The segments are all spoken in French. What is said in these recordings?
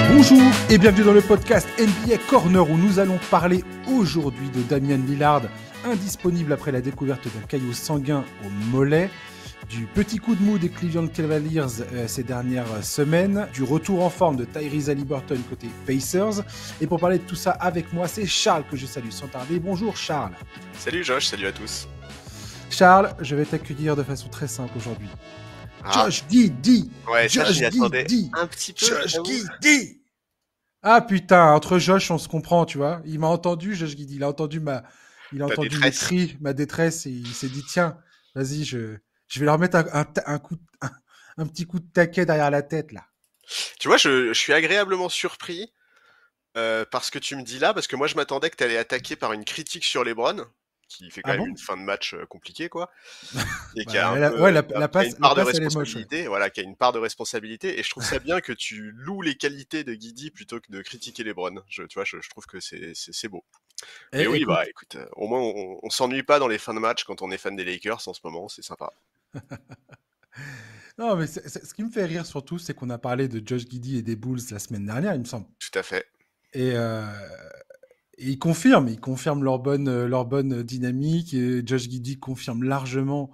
Bonjour et bienvenue dans le podcast NBA Corner où nous allons parler aujourd'hui de Damian Lillard, indisponible après la découverte d'un caillot sanguin au mollet, du petit coup de mou des Cleveland Cavaliers ces dernières semaines, du retour en forme de Tyrese Haliburton côté Pacers. Et pour parler de tout ça avec moi, c'est Charles que je salue sans tarder. Bonjour Charles. Salut Josh, salut à tous. Charles, je vais t'accueillir de façon très simple aujourd'hui. Josh Giddey. Ouais, ça Josh j'y attendais Giddey. un petit peu. Josh Giddey. Ah putain, entre Josh, on se comprend, tu vois. Il m'a entendu, Josh Giddey. Il a entendu mes cris, ma détresse, et il s'est dit tiens, vas-y, je vais leur mettre un petit coup de taquet derrière la tête là. Tu vois, je suis agréablement surpris par ce que tu me dis là, parce que moi je m'attendais que tu allais attaquer par une critique sur LeBron, qui fait quand même une fin de match compliquée, quoi. Et qui a la passe, une part de elle est moche. responsabilité, voilà, qui a une part de responsabilité. Et je trouve ça bien que tu loues les qualités de Giddey plutôt que de critiquer LeBron. Tu vois, je trouve que c'est beau. Mais oui, écoute, écoute, au moins on s'ennuie pas dans les fins de match quand on est fan des Lakers en ce moment, c'est sympa. non, mais ce qui me fait rire surtout, c'est qu'on a parlé de Josh Giddey et des Bulls la semaine dernière, il me semble. Tout à fait. Et ils confirment leur bonne dynamique. Et Josh Giddey confirme largement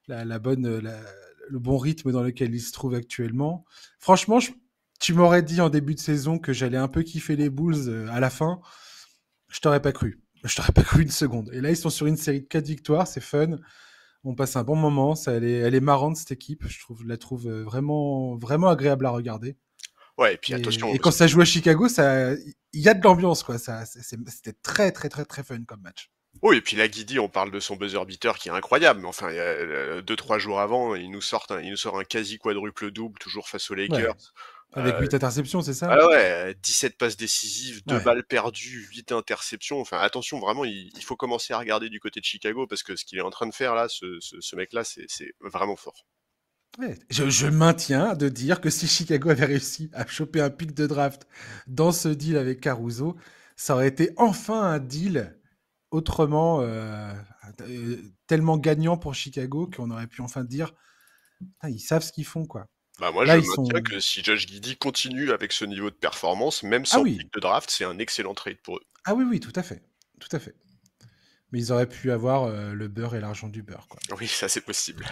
le bon rythme dans lequel il se trouve actuellement. Franchement, tu m'aurais dit en début de saison que j'allais un peu kiffer les Bulls à la fin. Je t'aurais pas cru. Je t'aurais pas cru une seconde. Et là, ils sont sur une série de 4 victoires, c'est fun. On passe un bon moment. Elle est marrante cette équipe. Je la trouve vraiment, vraiment agréable à regarder. Ouais, et puis attention. Et quand ça joue à Chicago, il y a de l'ambiance, quoi. C'était très, très, très, très fun comme match. Oui, et puis là, Giddey, on parle de son buzzer beater qui est incroyable. Mais enfin, il y a 2-3 jours avant, il nous sort un quasi quadruple double, toujours face aux Lakers. Ouais. Avec 8 interceptions, c'est ça? Ah ouais, 17 passes décisives, 2 Ouais. balles perdues, 8 interceptions. Enfin, attention, vraiment, il faut commencer à regarder du côté de Chicago parce que ce qu'il est en train de faire là, ce mec-là, c'est vraiment fort. Ouais. Je maintiens de dire que si Chicago avait réussi à choper un pic de draft dans ce deal avec Caruso, ça aurait été enfin un deal autrement tellement gagnant pour Chicago qu'on aurait pu enfin dire ils savent ce qu'ils font, quoi. Bah moi, Là, je ils sont... maintiens que si Josh Giddey continue avec ce niveau de performance, même Ah sans oui, pick de draft, c'est un excellent trade pour eux. ah oui, oui, tout à fait. Tout à fait. Mais ils auraient pu avoir le beurre et l'argent du beurre, quoi. Oui, ça c'est possible.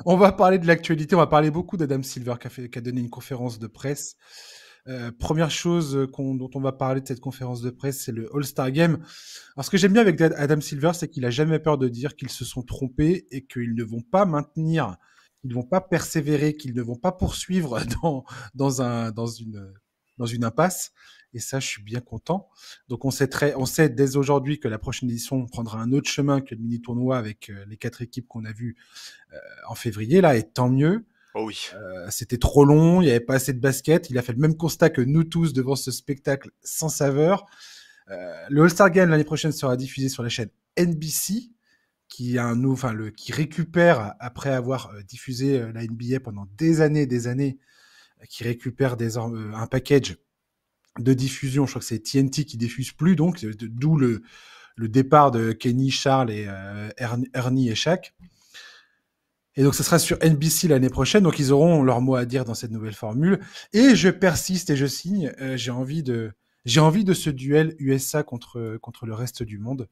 On va parler de l'actualité, on va parler beaucoup d'Adam Silver qui a donné une conférence de presse. Première chose dont on va parler de cette conférence de presse, c'est le All-Star Game. Alors ce que j'aime bien avec Adam Silver, c'est qu'il a jamais peur de dire qu'ils se sont trompés et qu'ils ne vont pas maintenir, qu'ils ne vont pas persévérer, qu'ils ne vont pas poursuivre dans une impasse. Et ça, je suis bien content. Donc on sait dès aujourd'hui que la prochaine édition prendra un autre chemin que le mini tournoi avec les 4 équipes qu'on a vues en février là, et tant mieux. Oh oui. C'était trop long, il n'y avait pas assez de basket. Il a fait le même constat que nous tous devant ce spectacle sans saveur. Le All-Star Game l'année prochaine sera diffusé sur la chaîne NBC, qui récupère, après avoir diffusé la NBA pendant des années, qui récupère désormais un package de diffusion. Je crois que c'est TNT qui diffuse plus, donc d'où le départ de Kenny, Charles et Ernie et Shaq. Et donc, ça sera sur NBC l'année prochaine. Donc, ils auront leur mot à dire dans cette nouvelle formule. Et je persiste et je signe. J'ai envie de ce duel USA contre le reste du monde.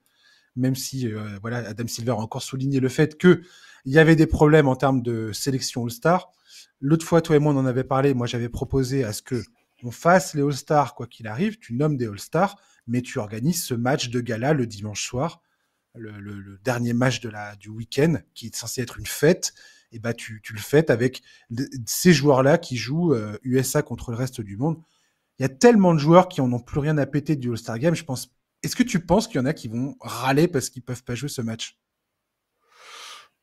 Même si, voilà, Adam Silver a encore souligné le fait que il y avait des problèmes en termes de sélection All-Star. L'autre fois, toi et moi, on en avait parlé. Moi, j'avais proposé à ce que on fasse les All-Stars quoi qu'il arrive. Tu nommes des All-Stars, mais tu organises ce match de gala le dimanche soir. Le dernier match du week-end, qui est censé être une fête, et bah tu le fêtes avec ces joueurs-là qui jouent USA contre le reste du monde. Il y a tellement de joueurs qui en ont plus rien à péter du All-Star Game, je pense. Est-ce que tu penses qu'il y en a qui vont râler parce qu'ils peuvent pas jouer ce match?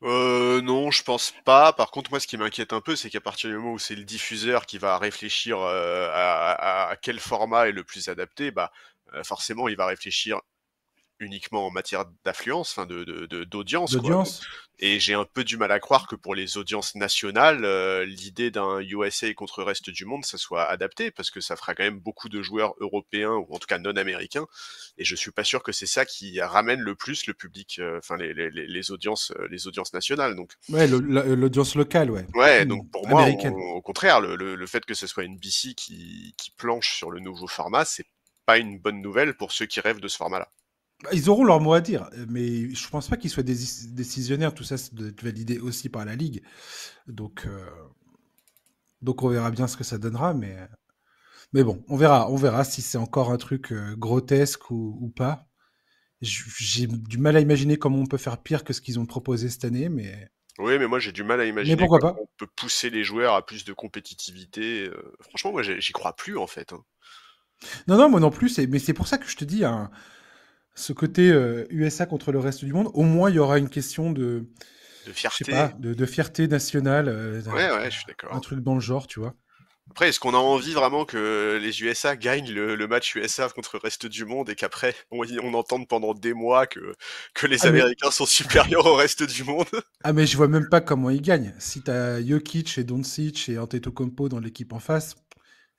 Non, je pense pas. Par contre, moi, ce qui m'inquiète un peu, c'est qu'à partir du moment où c'est le diffuseur qui va réfléchir à quel format est le plus adapté, bah forcément, il va réfléchir uniquement en matière d'affluence, enfin d'audience, quoi. D'audience. Et j'ai un peu du mal à croire que pour les audiences nationales, l'idée d'un USA contre le reste du monde, ça soit adapté, parce que ça fera quand même beaucoup de joueurs européens, ou en tout cas non américains, et je suis pas sûr que c'est ça qui ramène le plus le public, enfin les audiences nationales. Donc Ouais, l'audience locale, ouais. ouais, donc pour moi, Américaine. au contraire, le fait que ce soit NBC qui planche sur le nouveau format, c'est pas une bonne nouvelle pour ceux qui rêvent de ce format-là. Bah, ils auront leur mot à dire, mais je pense pas qu'ils soient décisionnaires. Tout ça, c'est validé aussi par la Ligue. Donc, on verra bien ce que ça donnera, mais bon, on verra si c'est encore un truc grotesque ou pas. J'ai du mal à imaginer comment on peut faire pire que ce qu'ils ont proposé cette année, Oui, mais moi j'ai du mal à mais imaginer pourquoi comment pas. on peut pousser les joueurs à plus de compétitivité. Franchement, moi j'y crois plus en fait, hein. Non, non, moi non plus. Mais c'est pour ça que je te dis, hein, ce côté USA contre le reste du monde, au moins il y aura une question de, De je sais pas, fierté. de fierté nationale, Ouais, ouais, je suis un d'accord. truc dans le genre, tu vois. Après, est-ce qu'on a envie vraiment que les USA gagnent le match USA contre le reste du monde et qu'après on entende pendant des mois que les Ah mais, Américains sont supérieurs au reste du monde? ah mais je vois même pas comment ils gagnent. Si t'as Jokic et Doncic et Antetokounmpo dans l'équipe en face,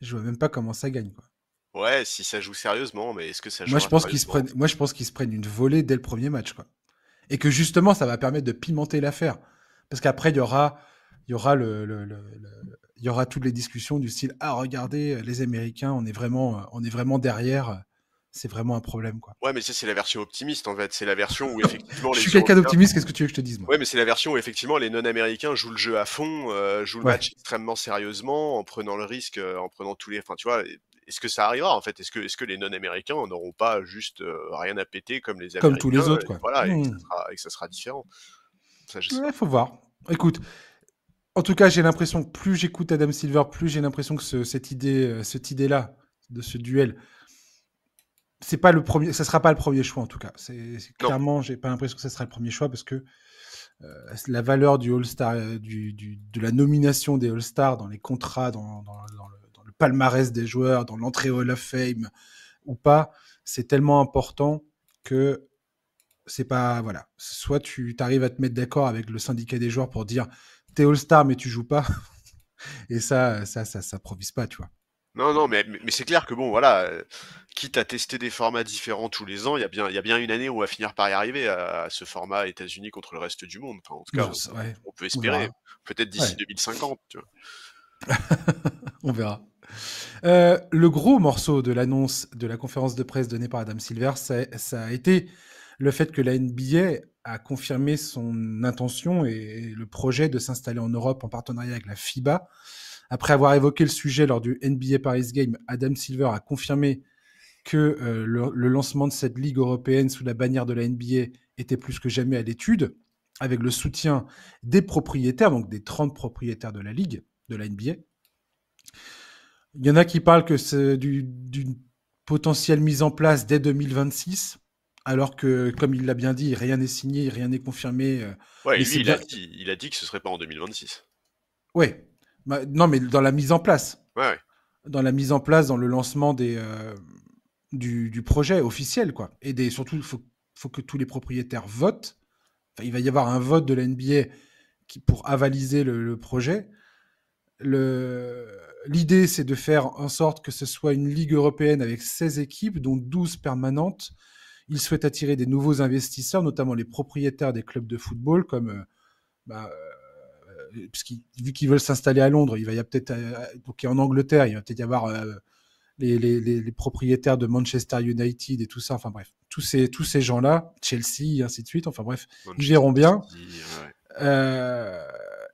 je vois même pas comment ça gagne, quoi. Ouais, si ça joue sérieusement, mais est-ce que ça Moi je jouera pense qu'ils se sérieusement? prennent, moi je pense qu'ils se prennent une volée dès le premier match, quoi. Et que justement ça va permettre de pimenter l'affaire, parce qu'après il y aura il y aura toutes les discussions du style ah regardez les Américains on est vraiment derrière, c'est vraiment un problème, quoi. Ouais, mais ça, c'est la version optimiste, en fait. C'est la version où effectivement Je suis les quelqu'un Européens. d'optimiste, qu'est-ce que tu veux que je te dise, moi? Ouais, mais c'est la version où effectivement les non-américains jouent le jeu à fond, jouent le Ouais. match extrêmement sérieusement, en prenant le risque, en prenant tous les. Enfin, tu vois, est-ce que ça arrivera en fait? Est-ce que les non-américains n'auront pas juste rien à péter comme les Comme tous les Américains, autres, et quoi. voilà, Hmm. et que ça sera différent? Ça, je sais Ouais, pas. faut voir. Écoute, en tout cas, j'ai l'impression que plus j'écoute Adam Silver, plus j'ai l'impression que cette idée-là, de ce duel, c'est pas le premier, ça sera pas le premier choix en tout cas. Non. Clairement, j'ai pas l'impression que ça sera le premier choix parce que la valeur du All-Star, de la nomination des All-Stars dans les contrats, dans le palmarès des joueurs, dans l'entrée au Hall of Fame ou pas, c'est tellement important que c'est pas, voilà. Soit tu arrives à te mettre d'accord avec le syndicat des joueurs pour dire t'es All-Star mais tu joues pas, et ça s'improvise pas, tu vois. Non, non, mais c'est clair que bon, voilà, quitte à tester des formats différents tous les ans, il y a bien une année où on va finir par y arriver à ce format États-Unis contre le reste du monde. Enfin, en tout cas, Ouais, on peut on espérer. verra. Peut-être d'ici Ouais, 2050, tu vois. on verra. Le gros morceau de l'annonce de la conférence de presse donnée par Adam Silver, ça a été le fait que la NBA a confirmé son intention et le projet de s'installer en Europe en partenariat avec la FIBA. Après avoir évoqué le sujet lors du NBA Paris Game, Adam Silver a confirmé que le lancement de cette ligue européenne sous la bannière de la NBA était plus que jamais à l'étude, avec le soutien des propriétaires, donc des 30 propriétaires de la ligue, de la NBA. Il y en a qui parlent que c'est d'une potentielle mise en place dès 2026, alors que, comme il l'a bien dit, rien n'est signé, rien n'est confirmé. Ouais, Mais et lui, c'est bien. il a dit que ce serait pas en 2026. Ouais. Bah, non, mais dans la mise en place. Ouais, ouais. Dans la mise en place, dans le lancement du projet officiel, quoi. Surtout, faut que tous les propriétaires votent. Enfin, il va y avoir un vote de la NBA pour avaliser le projet. L'idée, c'est de faire en sorte que ce soit une ligue européenne avec 16 équipes, dont 12 permanentes. Il souhaite attirer des nouveaux investisseurs, notamment les propriétaires des clubs de football, comme vu qu'ils veulent s'installer à Londres, il va y avoir peut-être donc en Angleterre, il va peut-être y avoir les propriétaires de Manchester United et tout ça. Enfin bref, tous ces gens-là, Chelsea et ainsi de suite. Enfin bref, ils Manchester verront bien. City, ouais. Euh,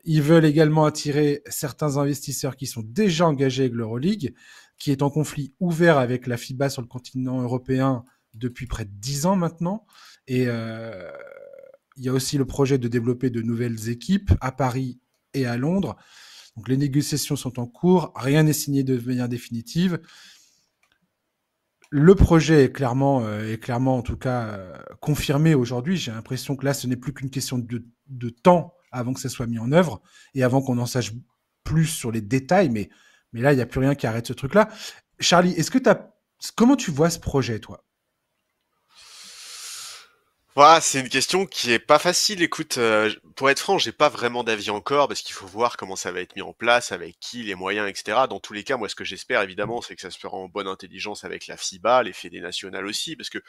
Ils veulent également attirer certains investisseurs qui sont déjà engagés avec l'Euroleague, qui est en conflit ouvert avec la FIBA sur le continent européen depuis près de 10 ans maintenant. Et il y a aussi le projet de développer de nouvelles équipes à Paris et à Londres. Donc les négociations sont en cours, rien n'est signé de manière définitive. Le projet est clairement en tout cas confirmé aujourd'hui. J'ai l'impression que là, ce n'est plus qu'une question de temps avant que ça soit mis en œuvre et avant qu'on en sache plus sur les détails. Mais là, il n'y a plus rien qui arrête ce truc-là. Charlie, comment tu vois ce projet, toi? Voilà, c'est une question qui est pas facile. Écoute, pour être franc, j'ai pas vraiment d'avis encore parce qu'il faut voir comment ça va être mis en place, avec qui, les moyens, etc. Dans tous les cas, moi, ce que j'espère évidemment, c'est que ça se fera en bonne intelligence avec la FIBA, les fédés nationales aussi, parce que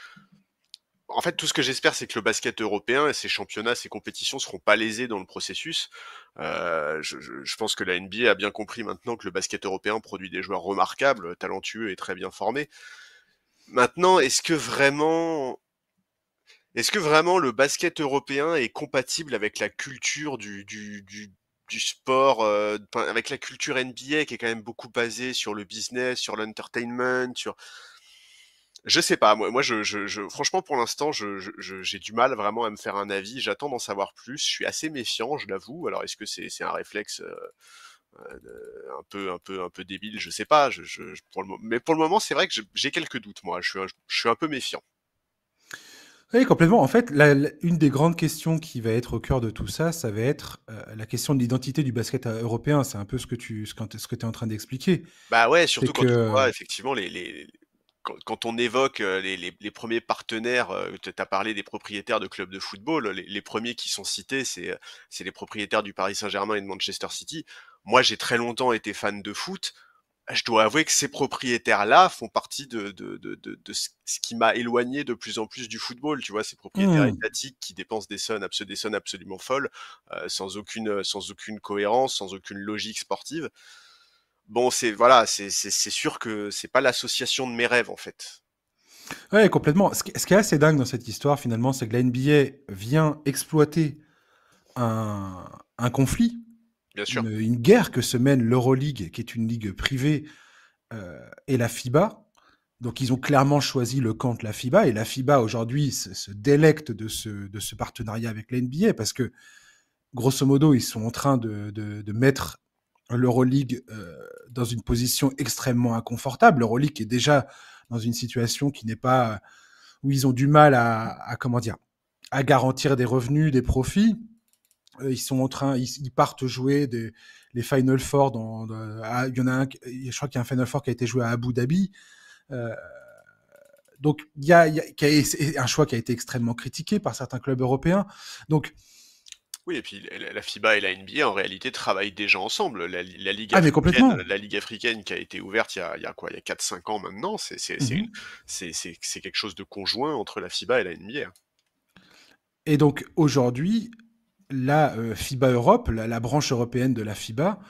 en fait, tout ce que j'espère, c'est que le basket européen et ses championnats, ses compétitions seront pas lésés dans le processus. Je pense que la NBA a bien compris maintenant que le basket européen produit des joueurs remarquables, talentueux et très bien formés. Maintenant, est-ce que vraiment le basket européen est compatible avec la culture du sport, avec la culture NBA qui est quand même beaucoup basée sur le business, sur l'entertainment, sur... Je sais pas, moi franchement pour l'instant j'ai du mal vraiment à me faire un avis. J'attends d'en savoir plus. Je suis assez méfiant, je l'avoue. Alors est-ce que c'est un réflexe un peu débile, je sais pas. Mais pour le moment c'est vrai que j'ai quelques doutes moi. Je suis un peu méfiant. Oui, complètement. En fait, une des grandes questions qui va être au cœur de tout ça, ça va être la question de l'identité du basket européen. C'est un peu ce que tu es en train d'expliquer. Bah ouais, C'est surtout quand tu que vois effectivement quand on évoque les premiers partenaires, tu as parlé des propriétaires de clubs de football, les premiers qui sont cités, c'est les propriétaires du Paris Saint-Germain et de Manchester City. Moi, j'ai très longtemps été fan de foot. Je dois avouer que ces propriétaires-là font partie de ce qui m'a éloigné de plus en plus du football. Tu vois, ces propriétaires hmm. étatiques qui dépensent des sommes absolument folles, sans aucune cohérence, sans aucune logique sportive. Bon, c'est sûr que c'est pas l'association de mes rêves en fait. Ouais, complètement. Ce qui est assez dingue dans cette histoire, finalement, c'est que la NBA vient exploiter un conflit, Bien sûr. une guerre que se mène l'Euroleague, qui est une ligue privée, et la FIBA. Donc, ils ont clairement choisi le camp de la FIBA, et la FIBA, aujourd'hui, se délecte de ce partenariat avec la NBA, parce que, grosso modo, ils sont en train de mettre l'Euroleague dans une position extrêmement inconfortable. L'Euroleague est déjà dans une situation qui n'est pas où ils ont du mal à comment dire à garantir des revenus, des profits. Ils sont en train, ils partent jouer les Final Four il y en a un, je crois qu'il y a un Final Four qui a été joué à Abu Dhabi. Euh, donc il y a un choix qui a été extrêmement critiqué par certains clubs européens. Donc Oui, et puis la FIBA et la NBA en réalité travaillent déjà ensemble. La Ligue mais africaine, complètement. la Ligue africaine qui a été ouverte il y a quoi, il y a 4-5 ans maintenant, Mhm. c'est quelque chose de conjoint entre la FIBA et la NBA. Et donc aujourd'hui, la FIBA Europe, la branche européenne de la FIBA,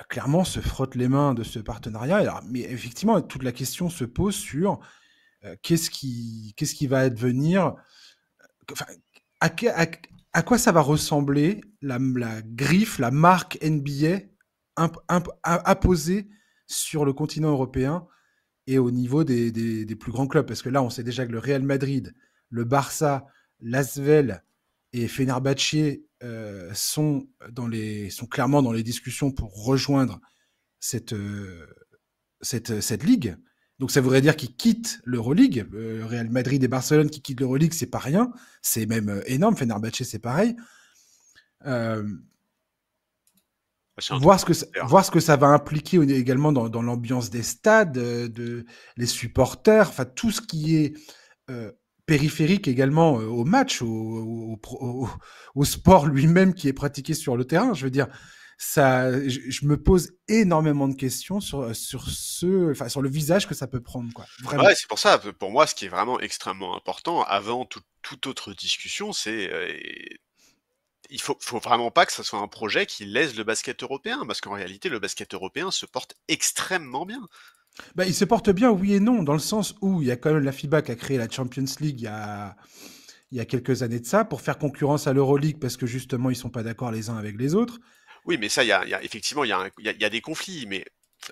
clairement se frotte les mains de ce partenariat. Alors, mais effectivement, toute la question se pose sur qu'est-ce qui va advenir, enfin, à, à quoi ça va ressembler la griffe, la marque NBA apposée sur le continent européen et au niveau des plus grands clubs. Parce que là, on sait déjà que le Real Madrid, le Barça, l'Asvel et Fenerbahçe sont clairement dans les discussions pour rejoindre cette, cette ligue. Donc ça voudrait dire qu'ils quittent l'Euroleague. Real Madrid et Barcelone qui quittent l'Euroleague, c'est pas rien. C'est même énorme. Fenerbahçe, c'est pareil. Euh, C'est un truc voir, ce que ça, supplémentaire. voir ce que ça va impliquer également dans l'ambiance des stades, les supporters, enfin tout ce qui est euh, périphérique également au match, au sport lui-même qui est pratiqué sur le terrain. Je veux dire, ça, je me pose énormément de questions sur le visage que ça peut prendre, quoi. Ouais, Vraiment. c'est pour ça, pour moi, ce qui est vraiment extrêmement important, avant toute autre discussion, il faut vraiment pas que ça soit un projet qui lèse le basket européen, parce qu'en réalité, le basket européen se porte extrêmement bien. Bah, il se porte bien, oui et non, dans le sens où il y a quand même la FIBA qui a créé la Champions League il y a quelques années de ça pour faire concurrence à l'Euroleague parce que justement ils sont pas d'accord les uns avec les autres. Oui, mais ça, effectivement, il y a des conflits, mais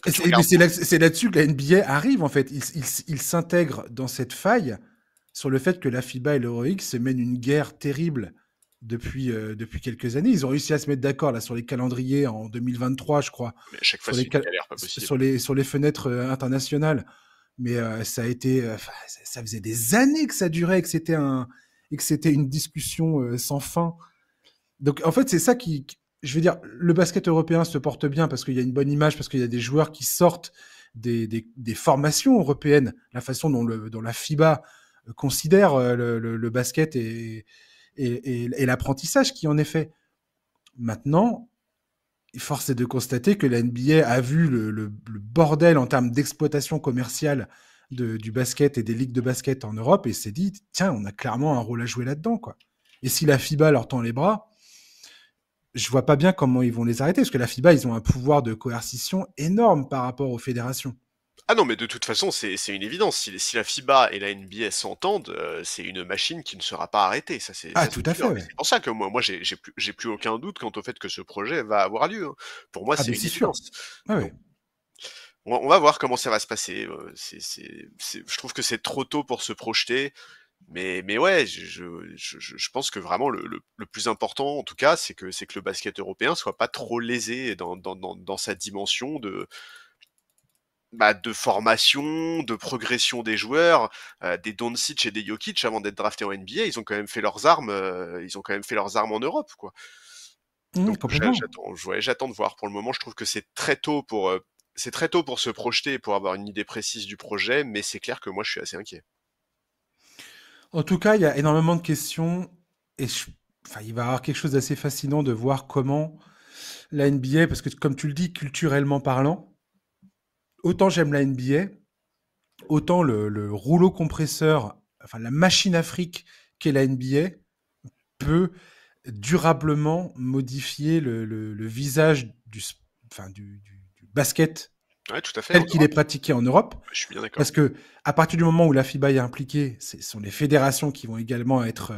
Et tu mais regardes. c'est là-dessus que la NBA arrive en fait. Il s'intègre dans cette faille sur le fait que la FIBA et l'Euroleague se mènent une guerre terrible depuis quelques années. Ils ont réussi à se mettre d'accord là sur les calendriers en 2023, je crois, Mais à chaque fois, sur c'est les, une galère, pas possible. sur les fenêtres internationales. Mais ça a été, ça faisait des années que ça durait, et que c'était une discussion sans fin. Donc en fait, c'est ça je veux dire, le basket européen se porte bien parce qu'il y a une bonne image, parce qu'il y a des joueurs qui sortent des formations européennes, la façon dont la FIBA considèrent le basket et l'apprentissage qui en est fait. Maintenant, force est de constater que la NBA a vu le bordel en termes d'exploitation commerciale du basket et des ligues de basket en Europe et s'est dit, tiens, on a clairement un rôle à jouer là-dedans, quoi. Et si la FIBA leur tend les bras, je vois pas bien comment ils vont les arrêter, parce que la FIBA, ils ont un pouvoir de coercition énorme par rapport aux fédérations. Ah non, mais de toute façon, c'est une évidence. Si la FIBA et la NBA s'entendent, c'est une machine qui ne sera pas arrêtée. Ça, tout à sûr. fait, ouais. C'est pour ça que moi, j'ai plus aucun doute quant au fait que ce projet va avoir lieu, hein. Pour moi, c'est une évidence. Ah, donc, on va voir comment ça va se passer. Je trouve que c'est trop tôt pour se projeter. Mais ouais, je pense que vraiment le plus important, en tout cas, c'est que le basket européen soit pas trop lésé dans sa dimension de formation, de progression des joueurs, des Doncic et des Jokic avant d'être draftés en NBA, ils ont quand même fait leurs armes, en Europe, quoi. Donc complètement. j'attends de voir. Pour le moment, je trouve que c'est très tôt pour se projeter et pour avoir une idée précise du projet, mais c'est clair que moi je suis assez inquiet. En tout cas, il y a énormément de questions et il va y avoir quelque chose d'assez fascinant de voir comment la NBA, parce que comme tu le dis, culturellement parlant, autant j'aime la NBA, autant le rouleau compresseur, enfin la machine à fric qu'est la NBA peut durablement modifier le visage du basket Ouais, tout à fait, tel qu'il est pratiqué en Europe. Je suis bien d'accord. Parce que à partir du moment où la FIBA est impliquée, ce sont les fédérations qui vont également être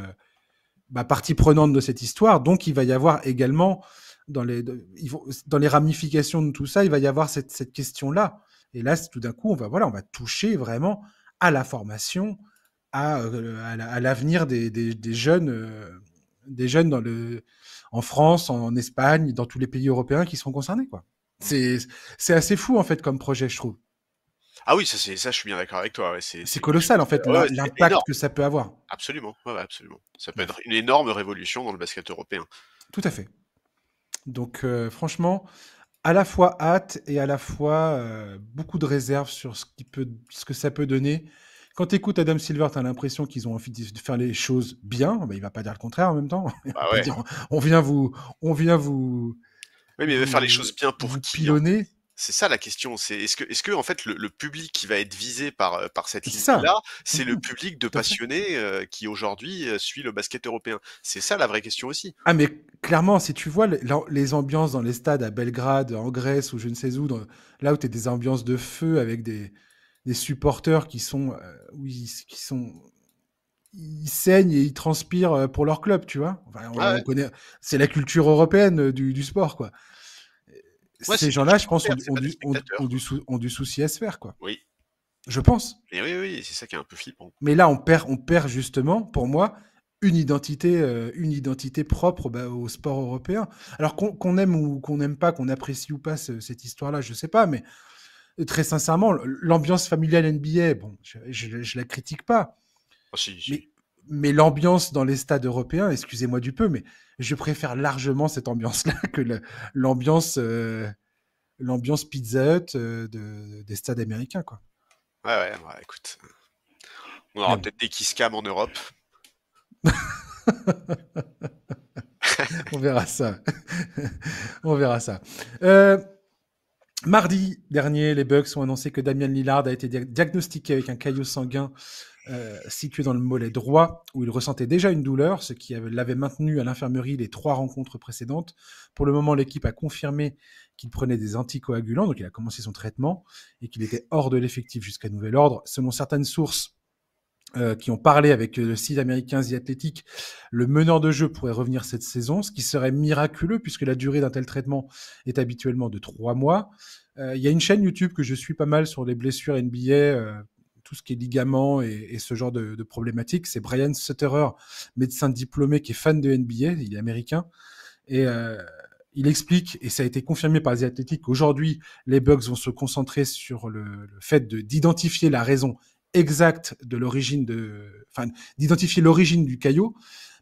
partie prenante de cette histoire. Donc il va y avoir également dans les ramifications de tout ça, il va y avoir cette question-là. Et là, tout d'un coup, on va toucher vraiment à la formation, à l'avenir des jeunes, en France, en Espagne, dans tous les pays européens qui seront concernés, quoi. C'est assez fou en fait comme projet, je trouve. Ah oui, ça, je suis bien d'accord avec toi. Ouais, c'est colossal en fait, l'impact que ça peut avoir. Absolument, absolument. Ça peut être une énorme révolution dans le basket européen. Tout à fait. Donc franchement, à la fois hâte et à la fois beaucoup de réserves sur ce que ça peut donner. Quand tu écoutes Adam Silver, tu as l'impression qu'ils ont envie de faire les choses bien. Il va pas dire le contraire en même temps. Bah ouais. On vient vous. Oui, mais il va faire les choses bien pour qui, pilonner. C'est ça la question. C'est est-ce que en fait le public qui va être visé par cette ligue-là, c'est le public de passionnés qui aujourd'hui suit le basket européen. C'est ça la vraie question aussi. Ah mais clairement, si tu vois les ambiances dans les stades à Belgrade, en Grèce ou je ne sais où, là où tu as des ambiances de feu avec des supporters qui sont ils saignent et ils transpirent pour leur club, tu vois. On connaît, c'est la culture européenne du sport, quoi. Ouais, ces gens-là, je pense, ont du souci à se faire, quoi. Oui. Je pense. Et oui, c'est ça qui est un peu flippant. Mais là, on perd justement, pour moi, une identité propre au sport européen. Alors qu'on aime ou qu'on n'aime pas, qu'on apprécie ou pas cette histoire-là, je sais pas, mais très sincèrement, l'ambiance familiale NBA, bon, je la critique pas. Oh, si. Mais l'ambiance dans les stades européens, excusez-moi du peu, mais je préfère largement cette ambiance-là que l'ambiance Pizza Hut des stades américains, quoi. Ouais, écoute. On aura peut-être des kiss cam en Europe. On verra ça. On verra ça. Mardi dernier, les Bucks ont annoncé que Damian Lillard a été diagnostiqué avec un caillot sanguin situé dans le mollet droit, où il ressentait déjà une douleur, ce qui l'avait maintenu à l'infirmerie les 3 rencontres précédentes. Pour le moment, l'équipe a confirmé qu'il prenait des anticoagulants, donc il a commencé son traitement, et qu'il était hors de l'effectif jusqu'à nouvel ordre. Selon certaines sources qui ont parlé avec le site américain The Athletic, le meneur de jeu pourrait revenir cette saison, ce qui serait miraculeux puisque la durée d'un tel traitement est habituellement de 3 mois. Il y a une chaîne YouTube que je suis pas mal sur les blessures NBA, tout ce qui est ligaments et ce genre de problématiques. C'est Brian Sutterer, médecin diplômé qui est fan de NBA, il est américain, et il explique, et ça a été confirmé par The Athletic, qu'aujourd'hui, les Bucks vont se concentrer sur le fait d'identifier la raison exacte de d'identifier l'origine du caillot,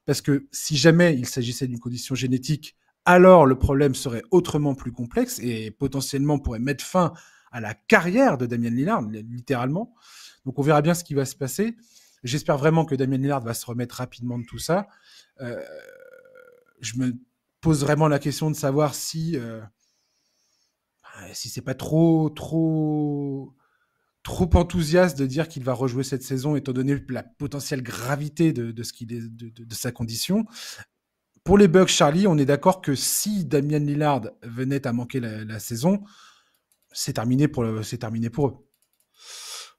parce que si jamais il s'agissait d'une condition génétique, alors le problème serait autrement plus complexe et potentiellement pourrait mettre fin à la carrière de Damian Lillard, littéralement. Donc on verra bien ce qui va se passer. J'espère vraiment que Damien Lillard va se remettre rapidement de tout ça. Je me pose vraiment la question de savoir si c'est pas trop enthousiaste de dire qu'il va rejouer cette saison, étant donné la potentielle gravité de ce qu'il est, de sa condition. Pour les Bucks, Charlie, on est d'accord que si Damian Lillard venait à manquer la saison, c'est terminé pour eux.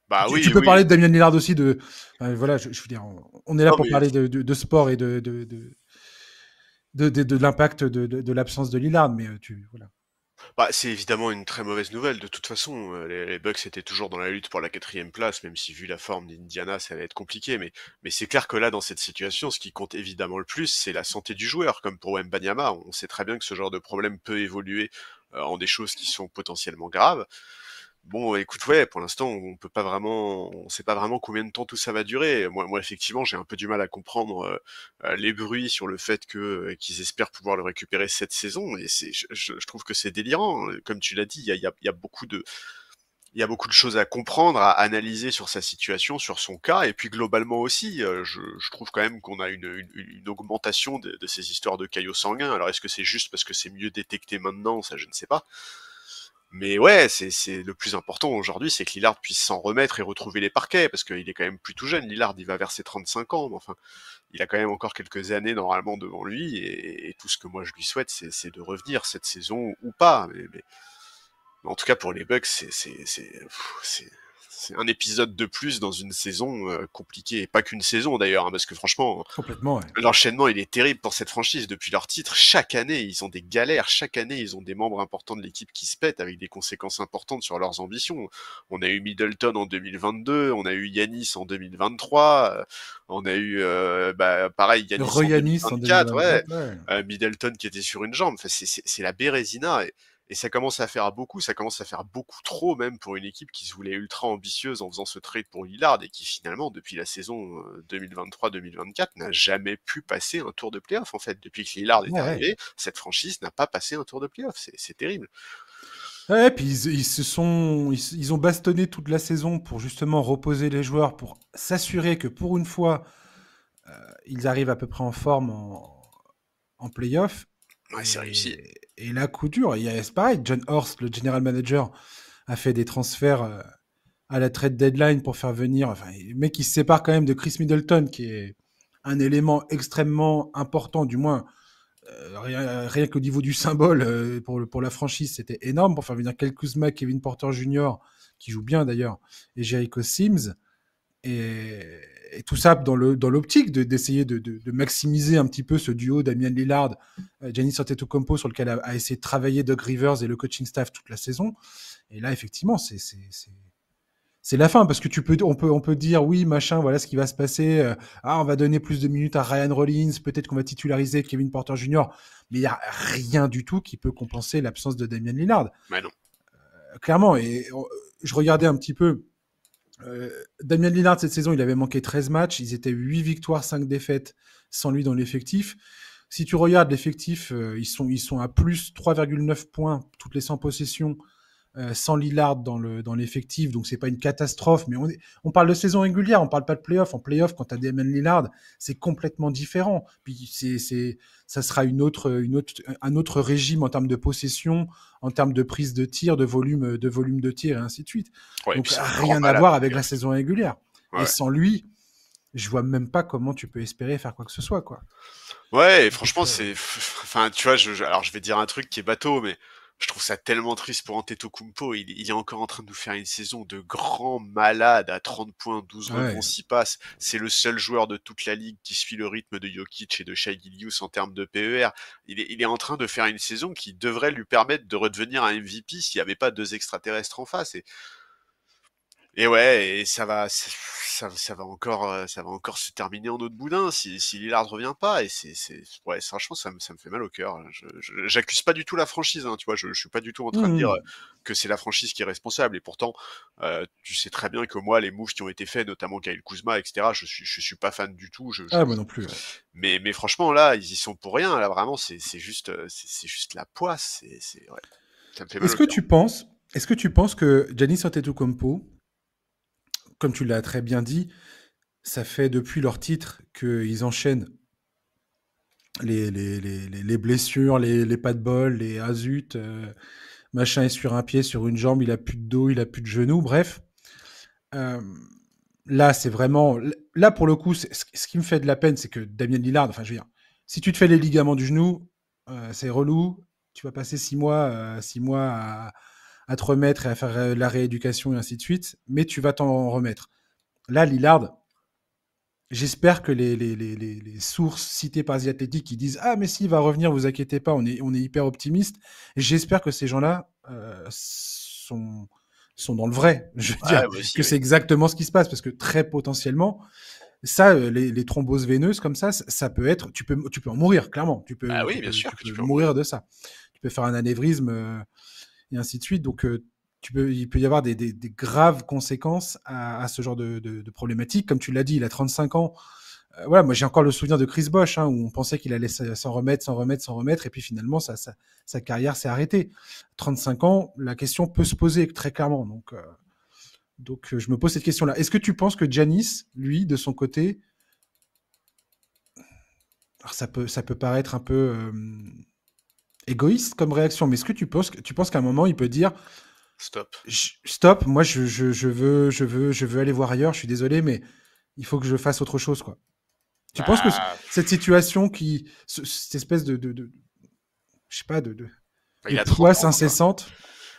Bah Tu peux parler de Damian Lillard aussi. Voilà, je veux dire, on est là pour parler de sport et de l'impact de l'absence de Lillard, mais voilà. Bah, c'est évidemment une très mauvaise nouvelle. De toute façon, les Bucks étaient toujours dans la lutte pour la 4e place, même si vu la forme d'Indiana, ça allait être compliqué. Mais c'est clair que là, dans cette situation, ce qui compte évidemment le plus, c'est la santé du joueur. Comme pour Wembanyama, on sait très bien que ce genre de problème peut évoluer en des choses qui sont potentiellement graves. Bon, écoute, ouais, pour l'instant, on sait pas vraiment combien de temps tout ça va durer. Moi, effectivement, j'ai un peu du mal à comprendre les bruits sur le fait qu'ils espèrent pouvoir le récupérer cette saison. Et je trouve que c'est délirant. Comme tu l'as dit, il y a beaucoup de choses à comprendre, à analyser sur sa situation, sur son cas, et puis globalement aussi, je trouve quand même qu'on a une augmentation de ces histoires de caillots sanguins. Alors, est-ce que c'est juste parce que c'est mieux détecté maintenant? Ça, je ne sais pas. Mais ouais, c'est le plus important aujourd'hui, c'est que Lillard puisse s'en remettre et retrouver les parquets, parce qu'il est quand même plus tout jeune. Lillard, il va vers ses 35 ans, mais enfin, il a quand même encore quelques années normalement devant lui, et tout ce que moi je lui souhaite, c'est de revenir cette saison ou pas. Mais en tout cas, pour les Bucks, c'est un épisode de plus dans une saison compliquée, et pas qu'une saison d'ailleurs, hein, parce que franchement, complètement, ouais. L'enchaînement il est terrible pour cette franchise. Depuis leur titre, chaque année ils ont des galères, chaque année ils ont des membres importants de l'équipe qui se pètent avec des conséquences importantes sur leurs ambitions. On a eu Middleton en 2022, on a eu Giannis en 2023, on a eu pareil Giannis en 2024, ouais. Middleton qui était sur une jambe. Enfin, c'est la bérésina. Et ça commence à faire beaucoup, ça commence à faire beaucoup trop même pour une équipe qui se voulait ultra ambitieuse en faisant ce trade pour Lillard et qui finalement, depuis la saison 2023-2024, n'a jamais pu passer un tour de playoff en fait. Depuis que Lillard est arrivé, cette franchise n'a pas passé un tour de playoff, c'est terrible. Ouais, puis ils ont bastonné toute la saison pour justement reposer les joueurs, pour s'assurer que pour une fois, ils arrivent à peu près en forme en playoff. Ouais, c'est réussi. Et là, coup dur, c'est pareil, John Horst, le general manager, a fait des transferts à la trade deadline pour faire venir. Enfin, le mec, il se sépare quand même de Chris Middleton, qui est un élément extrêmement important, du moins, rien qu'au niveau du symbole pour la franchise, c'était énorme pour faire venir Kyle Kuzma, Kevin Porter Jr., qui joue bien d'ailleurs, et Jericho Sims. Et tout ça dans l'optique d'essayer de maximiser un petit peu ce duo Damian Lillard, Giannis Antetokounmpo, sur lequel a essayé de travailler Doug Rivers et le coaching staff toute la saison. Et là, effectivement, c'est la fin, parce que on peut dire oui, machin, voilà ce qui va se passer. On va donner plus de minutes à Ryan Rollins, peut-être qu'on va titulariser Kevin Porter Jr., mais il n'y a rien du tout qui peut compenser l'absence de Damian Lillard. Mais non. Clairement, et je regardais un petit peu. Damian Lillard, cette saison, il avait manqué 13 matchs. Ils étaient 8 victoires, 5 défaites sans lui dans l'effectif. Si tu regardes l'effectif, ils sont à plus 3,9 points toutes les 100 possessions sans Lillard dans l'effectif. Donc, c'est pas une catastrophe. Mais on parle de saison régulière, on parle pas de playoff. En playoff, quand tu as Damian Lillard, c'est complètement différent. Puis, ça sera un autre régime en termes de possession, en termes de prise de tir, de volume de tir, et ainsi de suite. Ouais, donc, rien à voir avec la saison régulière. Ouais. Et sans lui, je vois même pas comment tu peux espérer faire quoi que ce soit, quoi. Ouais, et franchement, enfin, tu vois, alors je vais dire un truc qui est bateau, mais je trouve ça tellement triste pour Antetokounmpo. Il est encore en train de nous faire une saison de grand malade à 30 points, 12 rebonds, 6 passes. C'est le seul joueur de toute la ligue qui suit le rythme de Jokic et de Shai Gilgeous en termes de PER. Il est en train de faire une saison qui devrait lui permettre de redevenir un MVP s'il n'y avait pas 2 extraterrestres en face. Et ouais, et ça va encore se terminer en autre boudin si Lillard revient pas. Et ouais, franchement, ça me fait mal au cœur. J'accuse pas du tout la franchise, hein, tu vois. Je suis pas du tout en train de dire que c'est la franchise qui est responsable. Et pourtant, tu sais très bien que moi, les moves qui ont été faits, notamment Kyle Kuzma, etc., je suis pas fan du tout. Moi non plus. Ouais. Mais franchement, là, ils y sont pour rien. Là, vraiment, c'est juste la poisse. Ouais, ça me fait mal au cœur. Est-ce que tu penses que Giannis Antetokounmpo, comme tu l'as très bien dit, ça fait depuis leur titre qu'ils enchaînent les blessures, les pas de bol, les azut, machin est sur un pied, sur une jambe, il a plus de dos, il a plus de genoux, bref. Euh, Là, c'est vraiment. Là, pour le coup, ce qui me fait de la peine, c'est que Damien Lillard, enfin, je veux dire, si tu te fais les ligaments du genou, c'est relou. Tu vas passer 6 mois à te remettre et à faire la rééducation et ainsi de suite, mais tu vas t'en remettre. Là, Lillard, j'espère que les sources citées par The Athletic qui disent ah mais si il va revenir, vous inquiétez pas, on est hyper optimiste. J'espère que ces gens-là sont dans le vrai. Je veux dire aussi, que c'est exactement ce qui se passe parce que très potentiellement ça, les thromboses veineuses comme ça peut être, tu peux en mourir clairement. Tu peux, oui, tu bien peux, sûr tu que peux tu peux en mourir mourir. de ça. Tu peux faire un anévrisme et ainsi de suite. Donc il peut y avoir des graves conséquences à ce genre de problématique. Comme tu l'as dit, il a 35 ans. Voilà, moi j'ai encore le souvenir de Chris Bosh, hein, où on pensait qu'il allait s'en remettre, et puis finalement sa carrière s'est arrêtée. 35 ans, la question peut se poser très clairement. Donc je me pose cette question-là. Est-ce que tu penses que Giannis, lui, de son côté, alors ça peut paraître un peu égoïste comme réaction, mais est-ce que tu penses qu'à un moment il peut dire Stop. stop, moi je veux aller voir ailleurs, je suis désolé, mais il faut que je fasse autre chose, quoi. Tu penses que Bah, cette situation cette espèce je sais pas, de il a 30 poisse ans, quoi. incessante.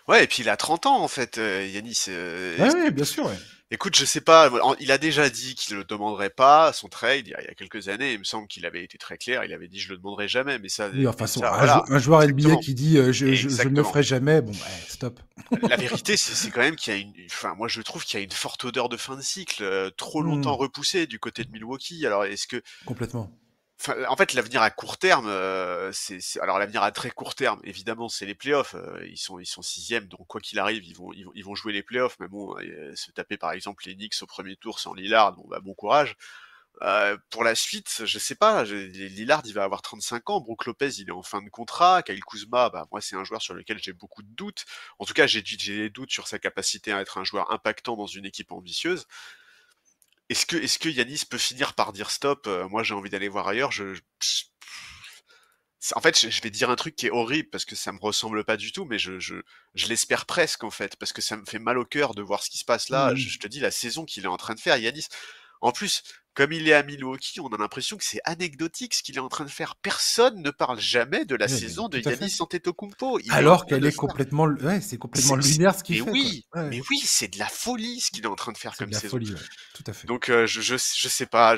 Ouais, et puis il a 30 ans, en fait, Yanis. Ouais, Est-ce que... ouais, bien sûr, ouais. Écoute, je sais pas, il a déjà dit qu'il ne le demanderait pas, son trade, il y a quelques années, il me semble qu'il avait été très clair, il avait dit je le demanderai jamais, Oui, enfin, voilà, un joueur NBA exactement, qui dit je ne le exactement. ferai jamais, bon, ouais, stop. La vérité, c'est quand même qu'il y a enfin, moi je trouve qu'il y a une forte odeur de fin de cycle, trop longtemps Hmm, repoussée du côté de Milwaukee. Alors est-ce que, complètement. enfin, en fait, l'avenir à court terme, alors l'avenir à très court terme, évidemment, c'est les playoffs. Ils sont sixièmes, donc quoi qu'il arrive, ils vont jouer les playoffs. Mais bon, se taper par exemple les Knicks au premier tour sans Lillard, bon bah bon courage. Pour la suite, je sais pas. Lillard, il va avoir 35 ans. Brook Lopez, il est en fin de contrat. Kyle Kuzma, bah moi, c'est un joueur sur lequel j'ai beaucoup de doutes. En tout cas, j'ai des doutes sur sa capacité à être un joueur impactant dans une équipe ambitieuse. Est-ce que Yanis peut finir par dire stop? Moi, j'ai envie d'aller voir ailleurs. En fait, je vais dire un truc qui est horrible parce que ça me ressemble pas du tout, mais je l'espère presque en fait, parce que ça me fait mal au cœur de voir ce qui se passe là. Hmm. Je te dis la saison qu'il est en train de faire, Yanis. En plus, comme il est à Milwaukee, on a l'impression que c'est anecdotique ce qu'il est en train de faire. Personne ne parle jamais de la Ouais, mais saison de tout à fait. Yanis Antetokounmpo. Il est en Alors train qu'elle de est faire. complètement, ouais, c'est complètement lunaire ce qu'il fait, quoi. Ouais, Mais oui, c'est de la folie ce qu'il est en train de faire c'est de comme la saison. folie, ouais, tout à fait. Donc je sais pas,